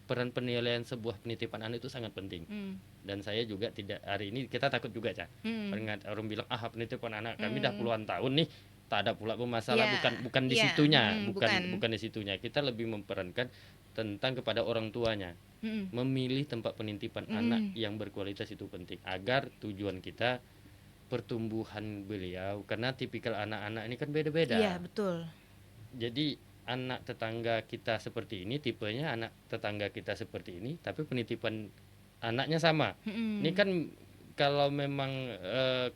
Peran penilaian sebuah penitipan anak itu sangat penting. Dan saya juga tidak, hari ini kita takut juga orang bilang penitipan anak kami dah puluhan tahun nih, tak ada pula masalah. Bukan di situnya, bukan di situnya. Kita lebih memperankan tentang kepada orang tuanya. Memilih tempat penitipan anak yang berkualitas itu penting, agar tujuan kita pertumbuhan beliau, karena tipikal anak-anak ini kan beda-beda. Iya, betul. Jadi anak tetangga kita seperti ini, tipenya anak tetangga kita seperti ini, tapi penitipan anaknya sama. Ini kan kalau memang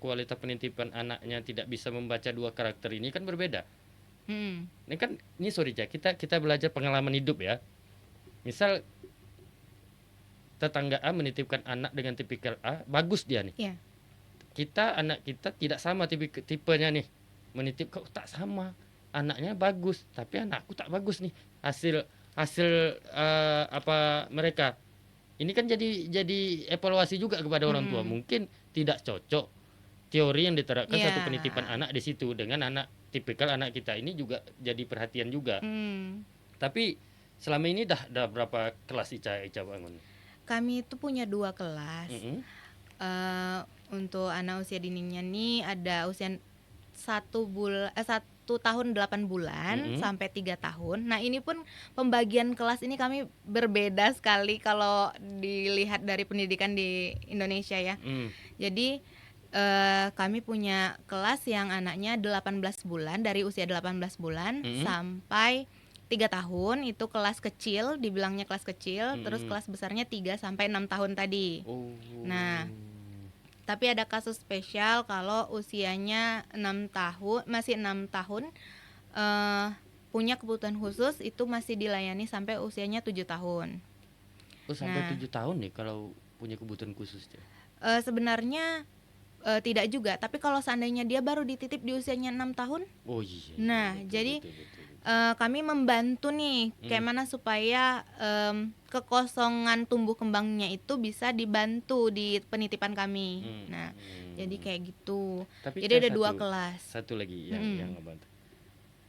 kualitas penitipan anaknya tidak bisa membaca dua karakter ini kan berbeda. Ini kan, kita belajar pengalaman hidup ya. Misal tetangga A menitipkan anak dengan tipikal A, bagus dia nih. Anak kita tidak sama tipenya nih, menitip kok tak sama. Anaknya bagus, tapi anakku tak bagus nih. Hasil apa mereka. Ini kan jadi evaluasi juga kepada orang tua. Mungkin tidak cocok teori yang diterapkan satu penitipan anak di situ dengan tipikal anak kita ini, juga jadi perhatian juga. Tapi Selama ini dah berapa kelas Ica bangun? Kami itu punya 2 kelas. Untuk anak usia dininya nih ada usia 1 tahun 8 bulan sampai 3 tahun. Nah, ini pun pembagian kelas ini kami berbeda sekali kalau dilihat dari pendidikan di Indonesia ya. Jadi kami punya kelas yang anaknya 18 bulan, dari usia 18 bulan sampai 3 tahun, itu kelas kecil, dibilangnya kelas kecil. Terus kelas besarnya 3 sampai 6 tahun tadi. Nah, tapi ada kasus spesial kalau usianya 6 tahun, masih 6 tahun, punya kebutuhan khusus, itu masih dilayani sampai usianya 7 tahun. Sampai 7 tahun nih kalau punya kebutuhan khusus dia? Sebenarnya tidak juga, tapi kalau seandainya dia baru dititip di usianya 6 tahun. Iya. Nah, betul, jadi betul. Kami membantu nih kayak mana supaya kekosongan tumbuh kembangnya itu bisa dibantu di penitipan kami. Nah, jadi kayak gitu. Tapi jadi ada 2 kelas. Satu lagi yang ngebantu.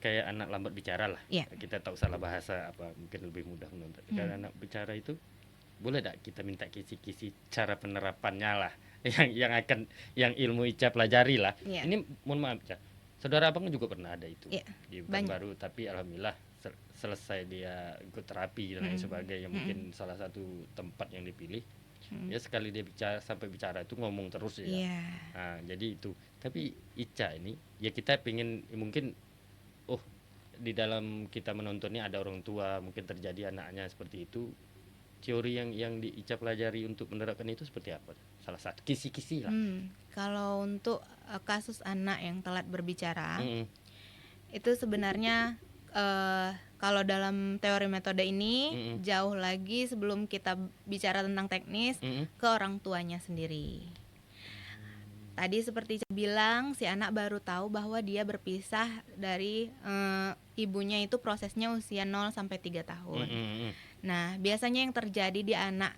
Kayak anak lambat bicara lah. Kita tahu salah bahasa apa, mungkin lebih mudah menonton. Karena anak bicara itu boleh tak kita minta kisi-kisi cara penerapannya lah, yang ilmu Ica pelajari lah. Ini mohon maaf Ica, saudara abang juga pernah ada itu di Pekanbaru, tapi alhamdulillah selesai dia ikut terapi dan lain sebagainya. Mungkin salah satu tempat yang dipilih. Ya sekali dia sampai bicara itu ngomong terus ya. Nah, jadi itu. Tapi Ica ini ya kita pengen mungkin di dalam kita menontonnya ada orang tua, mungkin terjadi anaknya seperti itu. Teori yang di Ica pelajari untuk menerapkan itu seperti apa? Salah satu kisi-kisi lah. Kalau untuk kasus anak yang telat berbicara, itu sebenarnya kalau dalam teori metode ini jauh lagi sebelum kita bicara tentang teknis, ke orang tuanya sendiri. Tadi seperti Ica bilang, si anak baru tahu bahwa dia berpisah dari ibunya itu prosesnya usia 0 sampai 3 tahun. Nah, biasanya yang terjadi di anak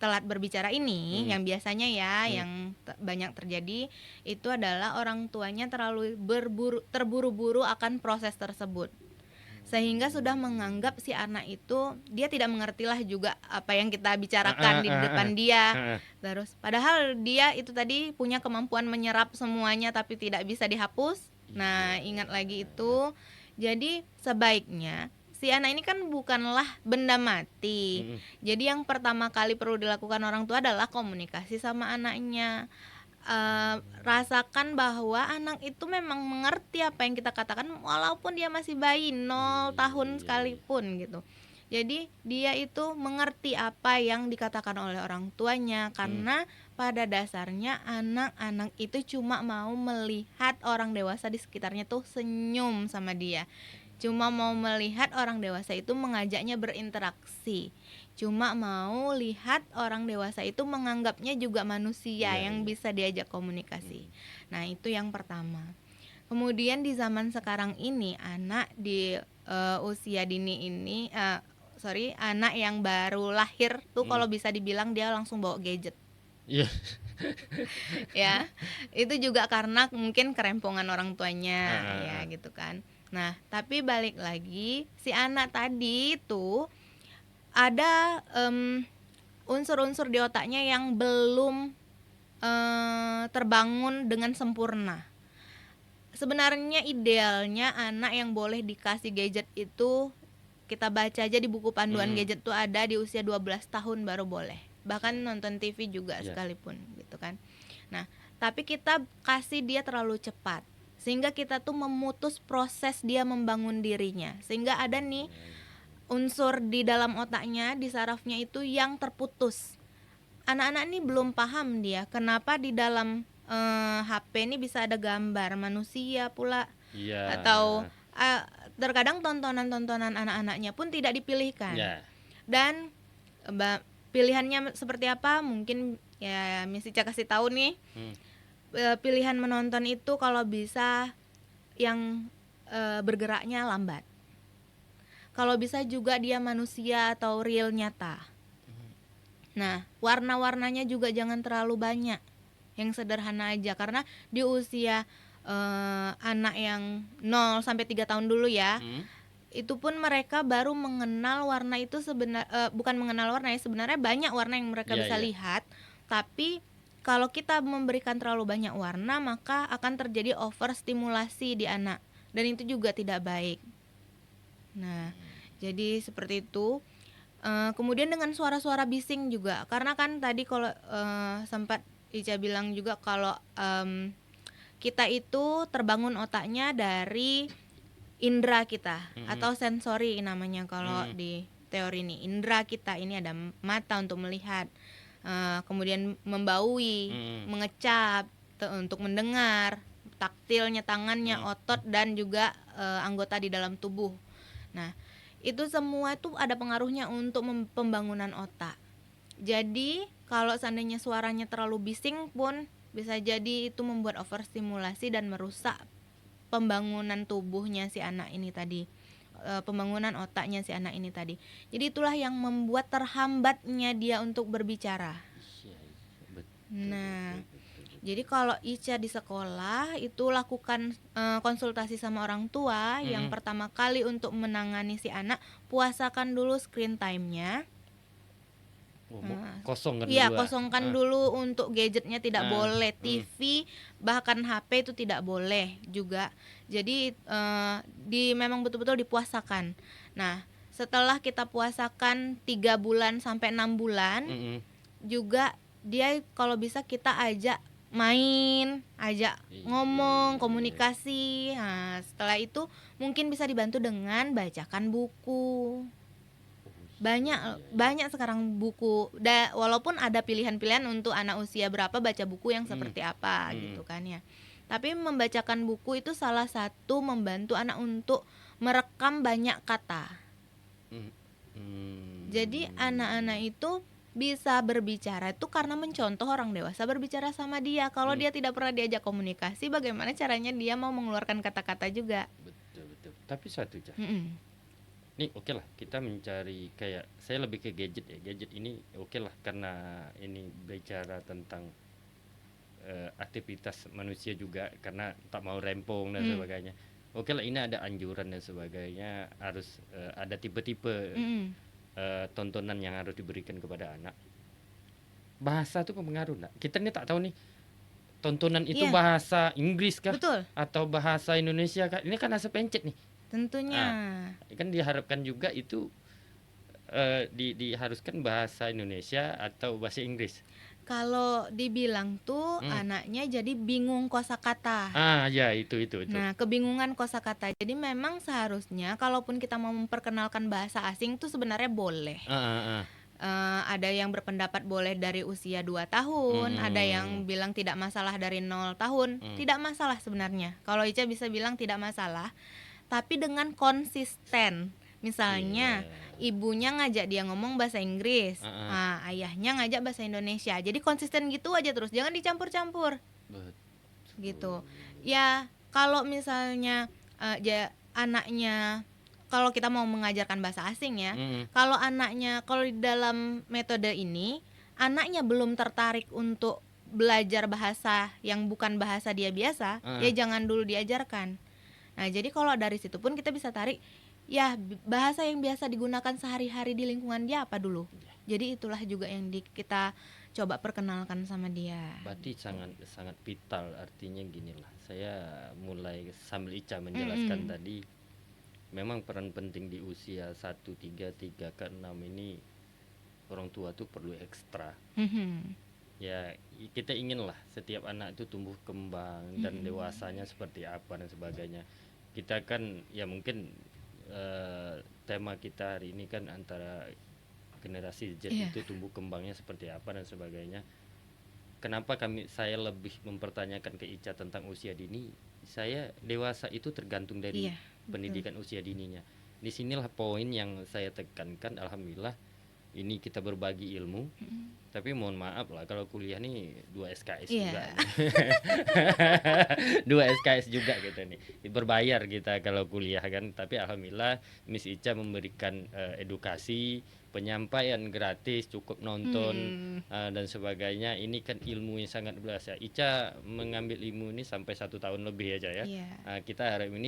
telat berbicara ini, yang biasanya yang banyak terjadi itu adalah orang tuanya terlalu terburu-buru akan proses tersebut, sehingga sudah menganggap si anak itu dia tidak mengertilah juga apa yang kita bicarakan di depan dia. Terus padahal dia itu tadi punya kemampuan menyerap semuanya tapi tidak bisa dihapus. Nah, ingat lagi itu. Jadi sebaiknya si anak ini kan bukanlah benda mati. Jadi yang pertama kali perlu dilakukan orang tua adalah komunikasi sama anaknya. Rasakan bahwa anak itu memang mengerti apa yang kita katakan walaupun dia masih bayi 0 tahun sekalipun gitu. Jadi dia itu mengerti apa yang dikatakan oleh orang tuanya, karena pada dasarnya anak-anak itu cuma mau melihat orang dewasa di sekitarnya tuh senyum sama dia. Cuma mau melihat orang dewasa itu mengajaknya berinteraksi. Cuma mau lihat orang dewasa itu menganggapnya juga manusia yang bisa diajak komunikasi. Nah, itu yang pertama. Kemudian di zaman sekarang ini anak di usia dini ini, anak yang baru lahir tuh kalau bisa dibilang dia langsung bawa gadget. Ya, itu juga karena mungkin kerempongan orang tuanya ya gitu kan. Nah, tapi balik lagi, si anak tadi itu ada unsur-unsur di otaknya yang belum terbangun dengan sempurna. Sebenarnya idealnya anak yang boleh dikasih gadget itu, kita baca aja di buku panduan gadget tuh ada di usia 12 tahun baru boleh. Bahkan nonton TV juga sekalipun gitu kan. Nah, tapi kita kasih dia terlalu cepat, sehingga kita tuh memutus proses dia membangun dirinya. Sehingga ada nih unsur di dalam otaknya, di sarafnya itu yang terputus. Anak-anak ini belum paham dia kenapa di dalam HP ini bisa ada gambar manusia pula. Atau terkadang tontonan-tontonan anak-anaknya pun tidak dipilihkan. Dan pilihannya seperti apa mungkin ya Miss Ica kasih tahu nih. Pilihan menonton itu kalau bisa yang bergeraknya lambat. Kalau bisa juga dia manusia atau real nyata. Nah, warna-warnanya juga jangan terlalu banyak, yang sederhana aja. Karena di usia anak yang 0 sampai 3 tahun dulu ya, itu pun mereka baru mengenal warna itu bukan mengenal warna ya, sebenarnya banyak warna yang mereka Iya, bisa iya. lihat, tapi kalau kita memberikan terlalu banyak warna maka akan terjadi overstimulasi di anak dan itu juga tidak baik. Nah, jadi seperti itu. Kemudian dengan suara-suara bising juga, karena kan tadi kalau sempat Ica bilang juga kalau kita itu terbangun otaknya dari indera kita atau sensori namanya kalau di teori ini. Indera kita ini ada mata untuk melihat, kemudian membaui, mengecap, untuk mendengar, taktilnya tangannya, otot dan juga anggota di dalam tubuh. Nah, itu semua itu ada pengaruhnya untuk pembangunan otak. Jadi kalau seandainya suaranya terlalu bising pun bisa jadi itu membuat overstimulasi dan merusak pembangunan tubuhnya si anak ini tadi, pembangunan otaknya si anak ini tadi. Jadi itulah yang membuat terhambatnya dia untuk berbicara. Iya, betul, Nah, betul. jadi kalau Ica di sekolah itu lakukan konsultasi sama orang tua. Yang pertama kali untuk menangani si anak, puasakan dulu screen time-nya. Kosongkan Iya, dulu. kosongkan dulu untuk gadgetnya, tidak boleh TV, bahkan HP itu tidak boleh juga. Jadi memang betul-betul dipuasakan. Nah, setelah kita puasakan 3 bulan sampai 6 bulan, juga dia kalau bisa kita ajak main, ajak ngomong, komunikasi. Nah, setelah itu mungkin bisa dibantu dengan bacakan buku. Banyak sekarang buku, walaupun ada pilihan-pilihan untuk anak usia berapa baca buku yang seperti apa gitu kan ya. Tapi membacakan buku itu salah satu membantu anak untuk merekam banyak kata. Jadi anak-anak itu bisa berbicara itu karena mencontoh orang dewasa berbicara sama dia. Kalau dia tidak pernah diajak komunikasi, bagaimana caranya dia mau mengeluarkan kata-kata juga? Betul. Tapi satu aja. Nih oke lah, kita mencari kayak saya lebih ke gadget ya. Gadget ini oke lah karena ini bicara tentang aktivitas manusia juga, karena tak mau rempong dan sebagainya. Oke lah, ini ada anjuran dan sebagainya, harus ada tipe-tipe tontonan yang harus diberikan kepada anak. Bahasa itu pengaruh nak. Kita nih tak tahu nih tontonan itu bahasa Inggris kah? Betul. Atau bahasa Indonesia kah? Ini kan asa pencet nih. Tentunya. Kan diharapkan juga itu diharuskan bahasa Indonesia atau bahasa Inggris. Kalau dibilang tuh anaknya jadi bingung kosakata. Ya itu. Nah, kebingungan kosakata. Jadi memang seharusnya kalaupun kita mau memperkenalkan bahasa asing tuh sebenarnya boleh. Ada yang berpendapat boleh dari usia 2 tahun, ada yang bilang tidak masalah dari 0 tahun. Tidak masalah sebenarnya. Kalau Ica bisa bilang tidak masalah, tapi dengan konsisten. Misalnya ibunya ngajak dia ngomong bahasa Inggris, ayahnya ngajak bahasa Indonesia. Jadi konsisten gitu aja terus, jangan dicampur-campur. Gitu. Ya, kalau misalnya anaknya, kalau kita mau mengajarkan bahasa asing ya, kalau di dalam metode ini anaknya belum tertarik untuk belajar bahasa yang bukan bahasa dia biasa, ya jangan dulu diajarkan. Nah, jadi kalau dari situ pun kita bisa tarik ya bahasa yang biasa digunakan sehari-hari di lingkungan dia apa dulu. Jadi itulah juga yang kita coba perkenalkan sama dia. Berarti sangat vital, artinya gini lah. Saya mulai sambil Ica menjelaskan tadi, memang peran penting di usia 1, 3 ke 6 ini orang tua tuh perlu ekstra. Ya kita inginlah setiap anak itu tumbuh kembang dan dewasanya seperti apa dan sebagainya. Kita kan ya mungkin tema kita hari ini kan antara generasi Z itu tumbuh kembangnya seperti apa dan sebagainya. Kenapa saya lebih mempertanyakan ke Ica tentang usia dini? Saya dewasa itu tergantung dari pendidikan usia dininya. Disinilah poin yang saya tekankan. Alhamdulillah ini kita berbagi ilmu. Tapi mohon maaf lah kalau kuliah nih 2 SKS juga. 2 SKS juga gitu nih. Berbayar kita kalau kuliah kan. Tapi alhamdulillah Miss Ica memberikan edukasi, penyampaian gratis, cukup nonton dan sebagainya. Ini kan ilmu yang sangat luas ya. Ica mengambil ilmu ini sampai 1 tahun lebih aja ya. Kita harap ini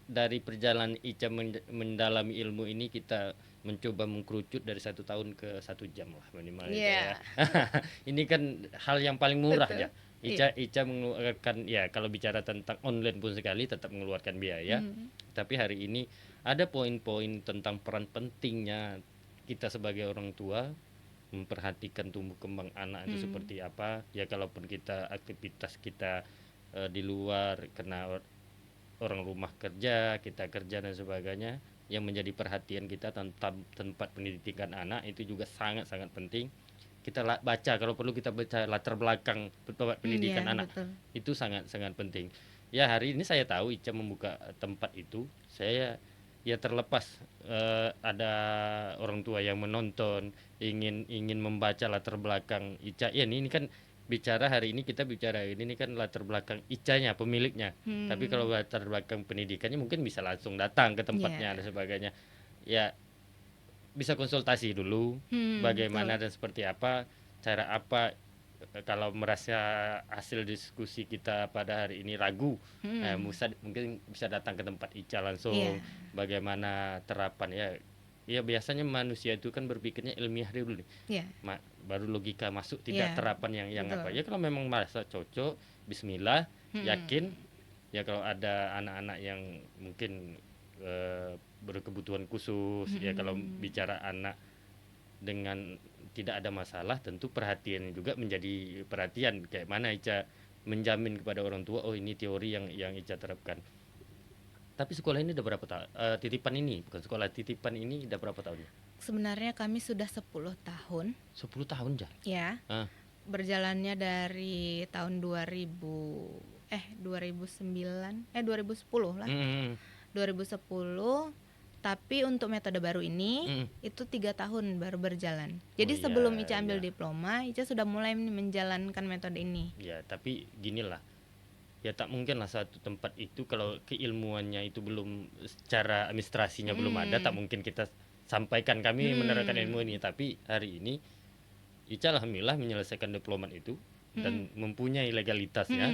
dari perjalanan Ica mendalami ilmu ini kita mencoba mengkerucut dari 1 tahun ke 1 jam lah minimal Ica ya. Ini kan hal yang paling murah Betul. ya. Ica mengeluarkan ya kalau bicara tentang online pun sekali tetap mengeluarkan biaya. Tapi hari ini ada poin-poin tentang peran pentingnya kita sebagai orang tua memperhatikan tumbuh kembang anak itu seperti apa. Ya kalaupun kita aktivitas kita di luar karena orang rumah kerja, kita kerja dan sebagainya, yang menjadi perhatian kita tentang tempat pendidikan anak itu juga sangat-sangat penting. Kita baca, kalau perlu kita baca latar belakang tempat pendidikan anak, betul. itu sangat-sangat penting. Ya hari ini saya tahu Ica membuka tempat itu, saya ya terlepas ada orang tua yang menonton ingin membaca latar belakang Ica. Ya ini kan bicara hari ini kita bicara ini kan latar belakang Icanya, pemiliknya. Tapi kalau latar belakang pendidikannya mungkin bisa langsung datang ke tempatnya dan sebagainya. Ya bisa konsultasi dulu bagaimana dan seperti apa, cara apa. Kalau merasa hasil diskusi kita pada hari ini ragu, mungkin bisa datang ke tempat Ica langsung. Bagaimana terapan ya biasanya manusia itu kan berpikirnya ilmiah dulu nih. Baru logika masuk, tidak terapan yang apa. Ya kalau memang merasa cocok, bismillah, yakin. Ya kalau ada anak-anak yang mungkin berkebutuhan khusus, ya kalau bicara anak dengan tidak ada masalah, tentu perhatian juga menjadi perhatian. Kayak mana Ica menjamin kepada orang tua, oh ini teori yang Ica terapkan. Tapi sekolah ini udah berapa tahun? Titipan ini, bukan sekolah, titipan ini udah berapa tahun? Sebenarnya kami sudah 10 tahun. 10 tahun ya? Ya. Berjalannya dari tahun 2010 lah. 2010. Tapi untuk metode baru ini itu 3 tahun baru berjalan. Jadi sebelum Ica ambil diploma, Ica sudah mulai menjalankan metode ini. Ya, tapi ginilah. Ya tak mungkin lah satu tempat itu kalau keilmuannya itu belum, secara administrasinya belum ada, tak mungkin kita sampaikan kami menerapkan ilmu ini. Tapi hari ini Ica alhamdulillah menyelesaikan diplomat itu dan mempunyai legalitasnya.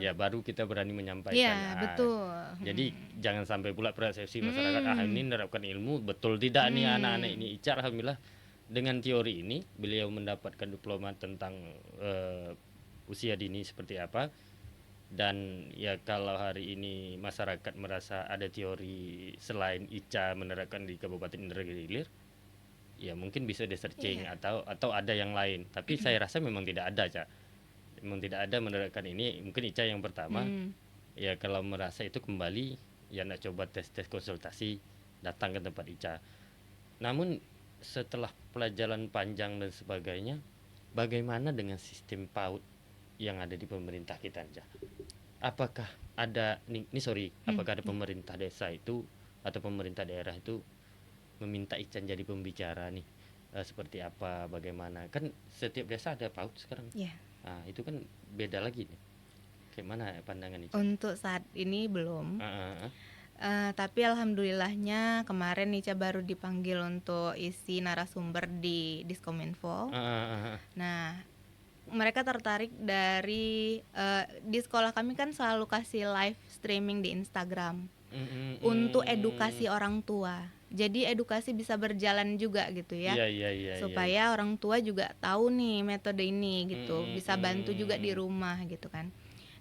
Ya baru kita berani menyampaikan. Betul. Jadi jangan sampai pula persepsi masyarakat ini menerapkan ilmu betul tidak nih anak-anak ini. Ica alhamdulillah dengan teori ini beliau mendapatkan diplomat tentang usia dini seperti apa. Dan ya kalau hari ini masyarakat merasa ada teori selain Ica menerapkan di Kabupaten Indragiri Hilir, ya mungkin bisa di searching atau ada yang lain. Tapi saya rasa memang tidak ada, Ca. Memang tidak ada menerapkan ini. Mungkin Ica yang pertama. Ya kalau merasa itu kembali, ya nak coba tes konsultasi, datang ke tempat Ica. Namun setelah pelajaran panjang dan sebagainya, bagaimana dengan sistem PAUD yang ada di pemerintah kita, Ca? Apakah ada apakah ada pemerintah desa itu atau pemerintah daerah itu meminta Ica jadi pembicara nih, seperti apa, bagaimana? Kan setiap desa ada PAUD sekarang. Nah, itu kan beda lagi nih. Gimana pandangan Ica? Untuk saat ini belum. Tapi alhamdulillahnya kemarin Ica baru dipanggil untuk isi narasumber di Diskominfo. Nah, mereka tertarik dari di sekolah kami kan selalu kasih live streaming di Instagram untuk edukasi orang tua. Jadi edukasi bisa berjalan juga gitu ya. Supaya orang tua juga tahu nih metode ini gitu, bisa bantu juga di rumah gitu kan.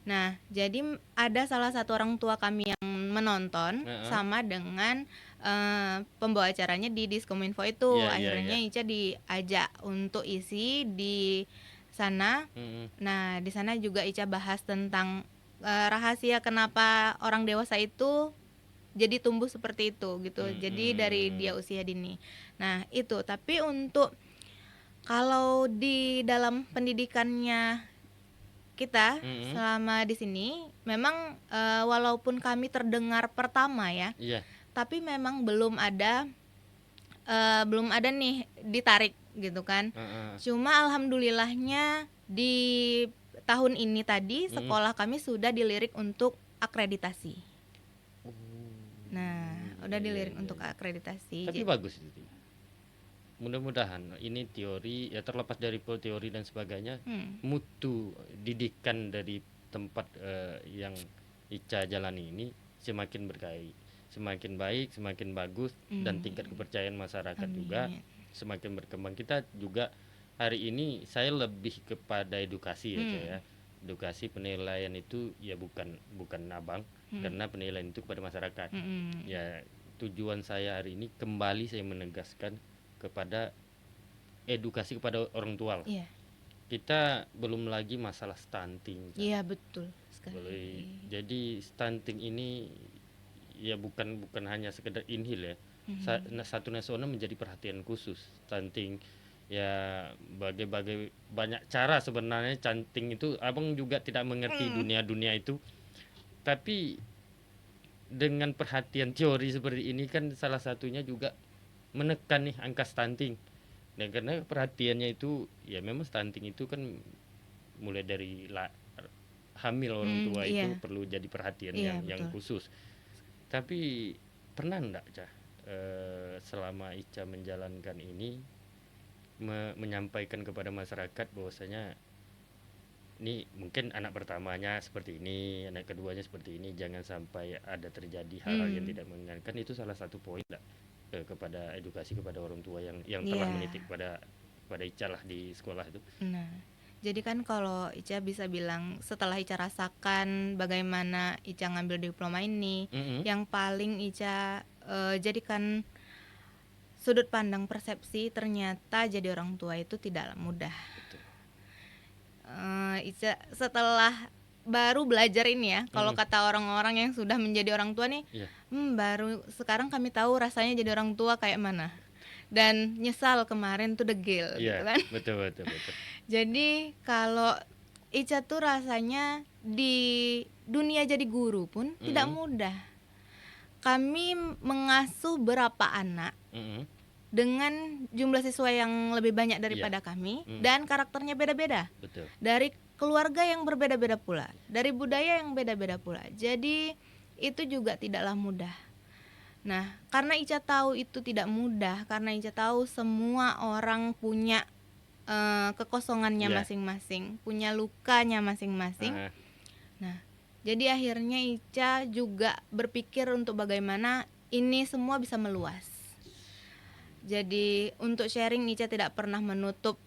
Nah, jadi ada salah satu orang tua kami yang menonton sama dengan pembawa acaranya di Diskominfo itu. Akhirnya Ica diajak untuk isi di sana. Nah, di sana juga Ica bahas tentang rahasia kenapa orang dewasa itu jadi tumbuh seperti itu gitu. Jadi dari dia usia dini. Nah, itu. Tapi untuk kalau di dalam pendidikannya kita selama di sini memang walaupun kami terdengar pertama ya. Tapi memang belum ada nih ditarik gitu kan. Cuma alhamdulillahnya di tahun ini tadi sekolah kami sudah dilirik untuk akreditasi. Nah, udah dilirik untuk akreditasi. Tapi bagus itu. Mudah-mudahan ini teori ya, terlepas dari teori dan sebagainya, mutu didikan dari tempat yang Ica jalani ini semakin berkait. semakin baik, semakin bagus, dan tingkat kepercayaan masyarakat juga semakin berkembang. Kita juga hari ini saya lebih kepada edukasi ya. Edukasi penilaian itu ya bukan abang, karena penilaian itu kepada masyarakat. Ya, tujuan saya hari ini kembali saya menegaskan kepada edukasi kepada orang tua. Kita belum lagi masalah stunting. Iya, betul sekali. Jadi stunting ini ya bukan hanya sekedar inhil ya. Satu nasional menjadi perhatian khusus. Stunting ya bagai banyak cara sebenarnya. Stunting itu abang juga tidak mengerti dunia itu, tapi dengan perhatian teori seperti ini kan salah satunya juga menekan nih angka stunting. Dan karena perhatiannya itu ya memang stunting itu kan mulai dari hamil orang tua itu perlu jadi perhatian yang khusus. Tapi pernah enggak Cah selama Ica menjalankan ini menyampaikan kepada masyarakat bahwasanya ini mungkin anak pertamanya seperti ini, anak keduanya seperti ini, jangan sampai ada terjadi hal-hal yang tidak menyenangkan. Itu salah satu poin enggak kepada edukasi kepada orang tua yang telah menitik pada Ica lah di sekolah itu. Nah, jadi kan kalau Ica bisa bilang setelah Ica rasakan bagaimana Ica ngambil diploma ini, yang paling Ica jadikan sudut pandang persepsi, ternyata jadi orang tua itu tidaklah mudah. Ica setelah baru belajar ini ya, kalau kata orang-orang yang sudah menjadi orang tua nih, baru sekarang kami tahu rasanya jadi orang tua kayak mana. Dan nyesal kemarin tuh degil gitu kan. Betul. Jadi kalau Ica tuh rasanya di dunia jadi guru pun tidak mudah. Kami mengasuh berapa anak dengan jumlah siswa yang lebih banyak daripada kami, dan karakternya beda-beda. Betul. Dari keluarga yang berbeda-beda pula, dari budaya yang beda-beda pula. Jadi itu juga tidaklah mudah. Nah, karena Ica tahu itu tidak mudah, karena Ica tahu semua orang punya kekosongannya masing-masing, punya lukanya masing-masing. Nah, jadi akhirnya Ica juga berpikir untuk bagaimana ini semua bisa meluas. Jadi untuk sharing Ica tidak pernah menutup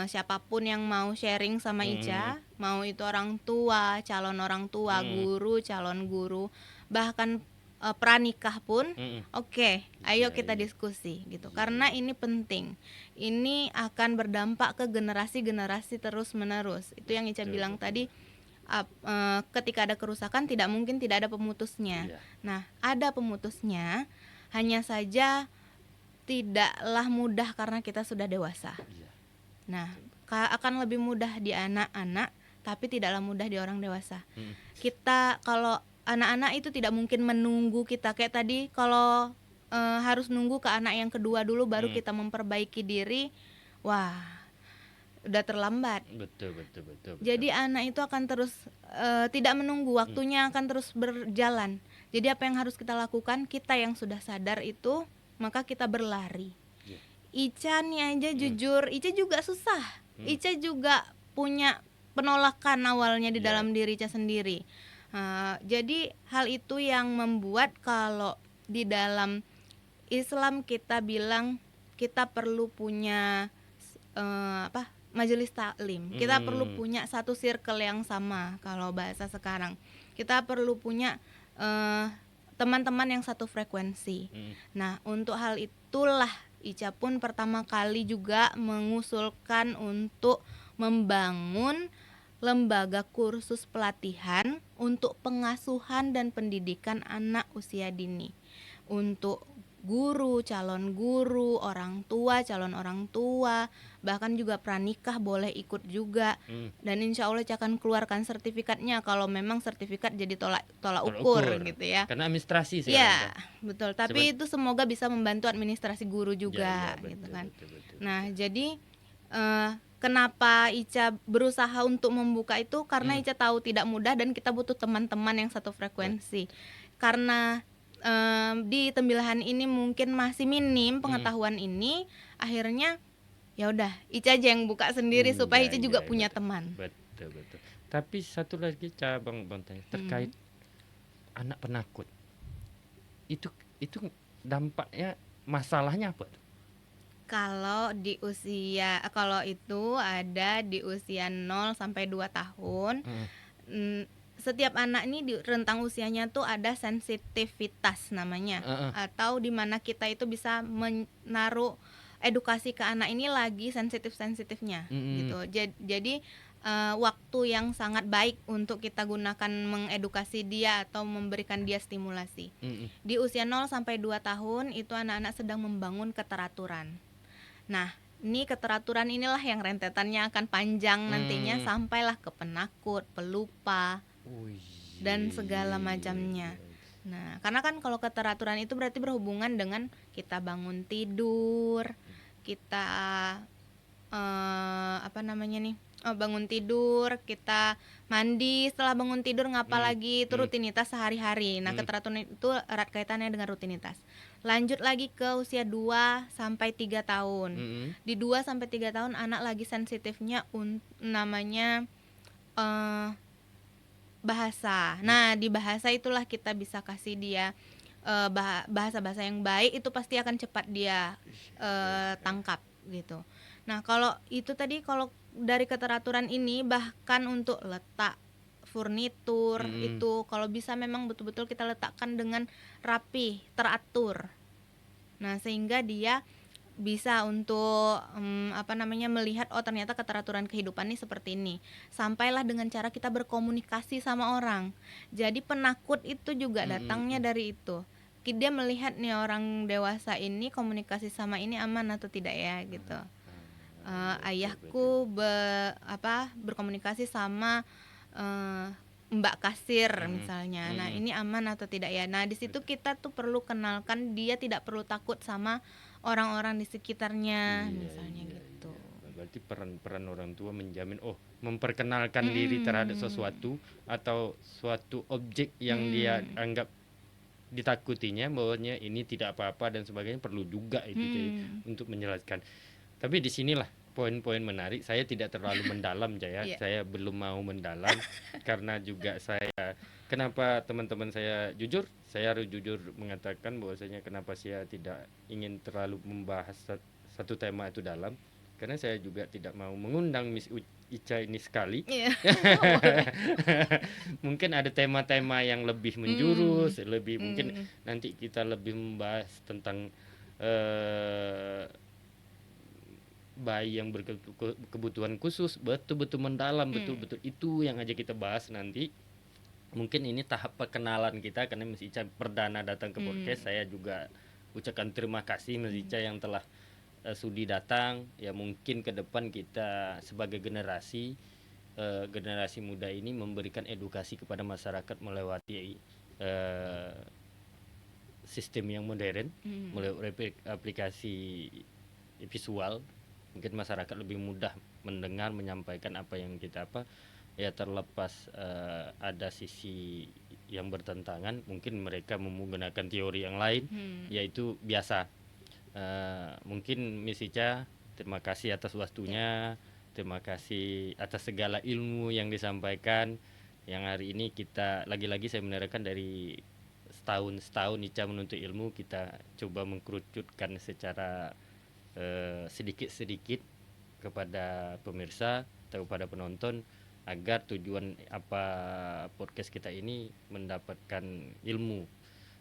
siapapun yang mau sharing sama Ica, mau itu orang tua, calon orang tua, guru, calon guru, bahkan pranikah pun, oke, ayo kita diskusi gitu. Karena ini penting. Ini akan berdampak ke generasi-generasi terus-menerus. Itu yang Ica bilang tadi, ketika ada kerusakan tidak mungkin tidak ada pemutusnya. Nah, ada pemutusnya, hanya saja tidaklah mudah karena kita sudah dewasa. Nah, akan lebih mudah di anak-anak, tapi tidaklah mudah di orang dewasa. Kita kalau anak-anak itu tidak mungkin menunggu kita kayak tadi, kalau harus nunggu ke anak yang kedua dulu baru kita memperbaiki diri, wah udah terlambat. Betul. Jadi anak itu akan terus tidak menunggu, waktunya akan terus berjalan. Jadi apa yang harus kita lakukan, kita yang sudah sadar itu, maka kita berlari. Ica nih aja jujur, Ica juga susah. Ica juga punya penolakan awalnya di dalam diri Ica sendiri. Jadi hal itu yang membuat kalau di dalam Islam kita bilang kita perlu punya majelis taklim. Kita perlu punya satu circle yang sama kalau bahasa sekarang. Kita perlu punya teman-teman yang satu frekuensi. Nah, untuk hal itulah Ica pun pertama kali juga mengusulkan untuk membangun lembaga kursus pelatihan untuk pengasuhan dan pendidikan anak usia dini. Untuk guru, calon guru, orang tua, calon orang tua, bahkan juga pranikah boleh ikut juga. Dan insya Allah Ica akan keluarkan sertifikatnya kalau memang sertifikat jadi tolak ukur gitu ya. Karena administrasi sih. Ya, betul. Tapi itu semoga bisa membantu administrasi guru juga gitu kan. Betul. Nah, jadi kenapa Ica berusaha untuk membuka itu karena Ica tahu tidak mudah dan kita butuh teman-teman yang satu frekuensi. Karena di Tembilahan ini mungkin masih minim pengetahuan ini, akhirnya ya udah Ica aja yang buka sendiri supaya Ica juga punya teman. Betul. Tapi satu lagi cabang tanya terkait anak penakut. itu dampaknya, masalahnya apa tuh? Kalau itu ada di usia 0 sampai 2 tahun. Setiap anak ini di rentang usianya tuh ada sensitivitas namanya, atau dimana kita itu bisa menaruh edukasi ke anak ini lagi sensitifnya gitu. Jadi waktu yang sangat baik untuk kita gunakan mengedukasi dia atau memberikan dia stimulasi. Di usia 0 sampai 2 tahun itu anak-anak sedang membangun keteraturan. Nah, ini keteraturan inilah yang rentetannya akan panjang nantinya, sampailah ke penakut, pelupa, dan segala macamnya. Nah, karena kan kalau keteraturan itu berarti berhubungan dengan kita bangun tidur, kita bangun tidur, kita mandi, setelah bangun tidur ngapa lagi, itu rutinitas sehari-hari. Nah, keteraturan itu erat kaitannya dengan rutinitas. Lanjut lagi ke usia 2 sampai 3 tahun. Di 2 sampai 3 tahun anak lagi sensitifnya namanya bahasa. Nah, di bahasa itulah kita bisa kasih dia bahasa-bahasa yang baik, itu pasti akan cepat dia tangkap gitu. Nah, kalau itu tadi, kalau dari keteraturan ini bahkan untuk letak furnitur itu kalau bisa memang betul-betul kita letakkan dengan rapi, teratur. Nah, sehingga dia bisa untuk melihat oh ternyata keteraturan kehidupan ini seperti ini. Sampailah dengan cara kita berkomunikasi sama orang. Jadi penakut itu juga datangnya dari itu. Dia melihat nih orang dewasa ini komunikasi sama ini aman atau tidak ya gitu. Ayahku berkomunikasi sama Mbak kasir misalnya. Nah, ini aman atau tidak ya. Nah, di situ kita tuh perlu kenalkan dia tidak perlu takut sama orang-orang di sekitarnya misalnya gitu. Berarti peran orang tua menjamin memperkenalkan diri terhadap sesuatu atau suatu objek yang dia anggap ditakutinya, bahwanya ini tidak apa-apa dan sebagainya, perlu juga itu untuk menjelaskan. Tapi disinilah poin-poin menarik. Saya tidak terlalu mendalam Jaya. Saya belum mau mendalam karena juga saya, kenapa teman-teman saya jujur, saya harus jujur mengatakan bahwasanya kenapa saya tidak ingin terlalu membahas satu tema itu dalam, karena saya juga tidak mau mengundang Miss Ica ini sekali. Mungkin ada tema-tema yang lebih menjurus, lebih mungkin nanti kita lebih membahas tentang bayi yang berkebutuhan khusus, betul-betul mendalam, betul-betul itu yang aja kita bahas nanti. Mungkin ini tahap perkenalan kita, karena Miss Ica perdana datang ke podcast. Saya juga ucapkan terima kasih Miss Ica yang telah sudi datang. Ya, mungkin ke depan kita sebagai generasi muda ini memberikan edukasi kepada masyarakat melewati sistem yang modern, melalui aplikasi visual. Mungkin masyarakat lebih mudah mendengar, menyampaikan apa yang kita ya, terlepas ada sisi yang bertentangan, mungkin mereka menggunakan teori yang lain, yaitu biasa. Mungkin Miss Ica, terima kasih atas waktunya, terima kasih atas segala ilmu yang disampaikan. Yang hari ini kita lagi-lagi saya menerangkan dari setahun Ica menuntut ilmu, kita coba mengkerucutkan secara sedikit-sedikit kepada pemirsa atau kepada penonton, agar tujuan podcast kita ini mendapatkan ilmu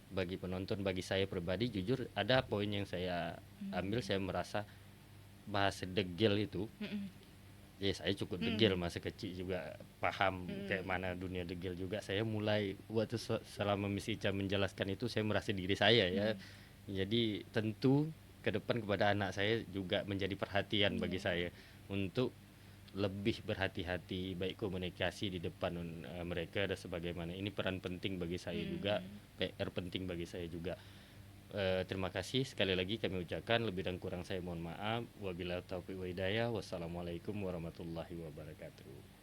bagi penonton. Bagi saya pribadi, jujur ada poin yang saya ambil, saya merasa bahasa degil itu, ya saya cukup degil, masa kecil juga paham kayak mana dunia degil juga. Saya mulai waktu selama Miss Ica menjelaskan itu, saya merasa diri saya ya. Jadi tentu ke depan kepada anak saya juga menjadi perhatian bagi saya untuk lebih berhati-hati baik komunikasi di depan mereka dan sebagaimana. Ini peran penting bagi saya juga, PR penting bagi saya juga. Terima kasih sekali lagi kami ucapkan, lebih dan kurang saya mohon maaf. Wabillahi taufiq wa hidayah. Wassalamualaikum warahmatullahi wabarakatuh.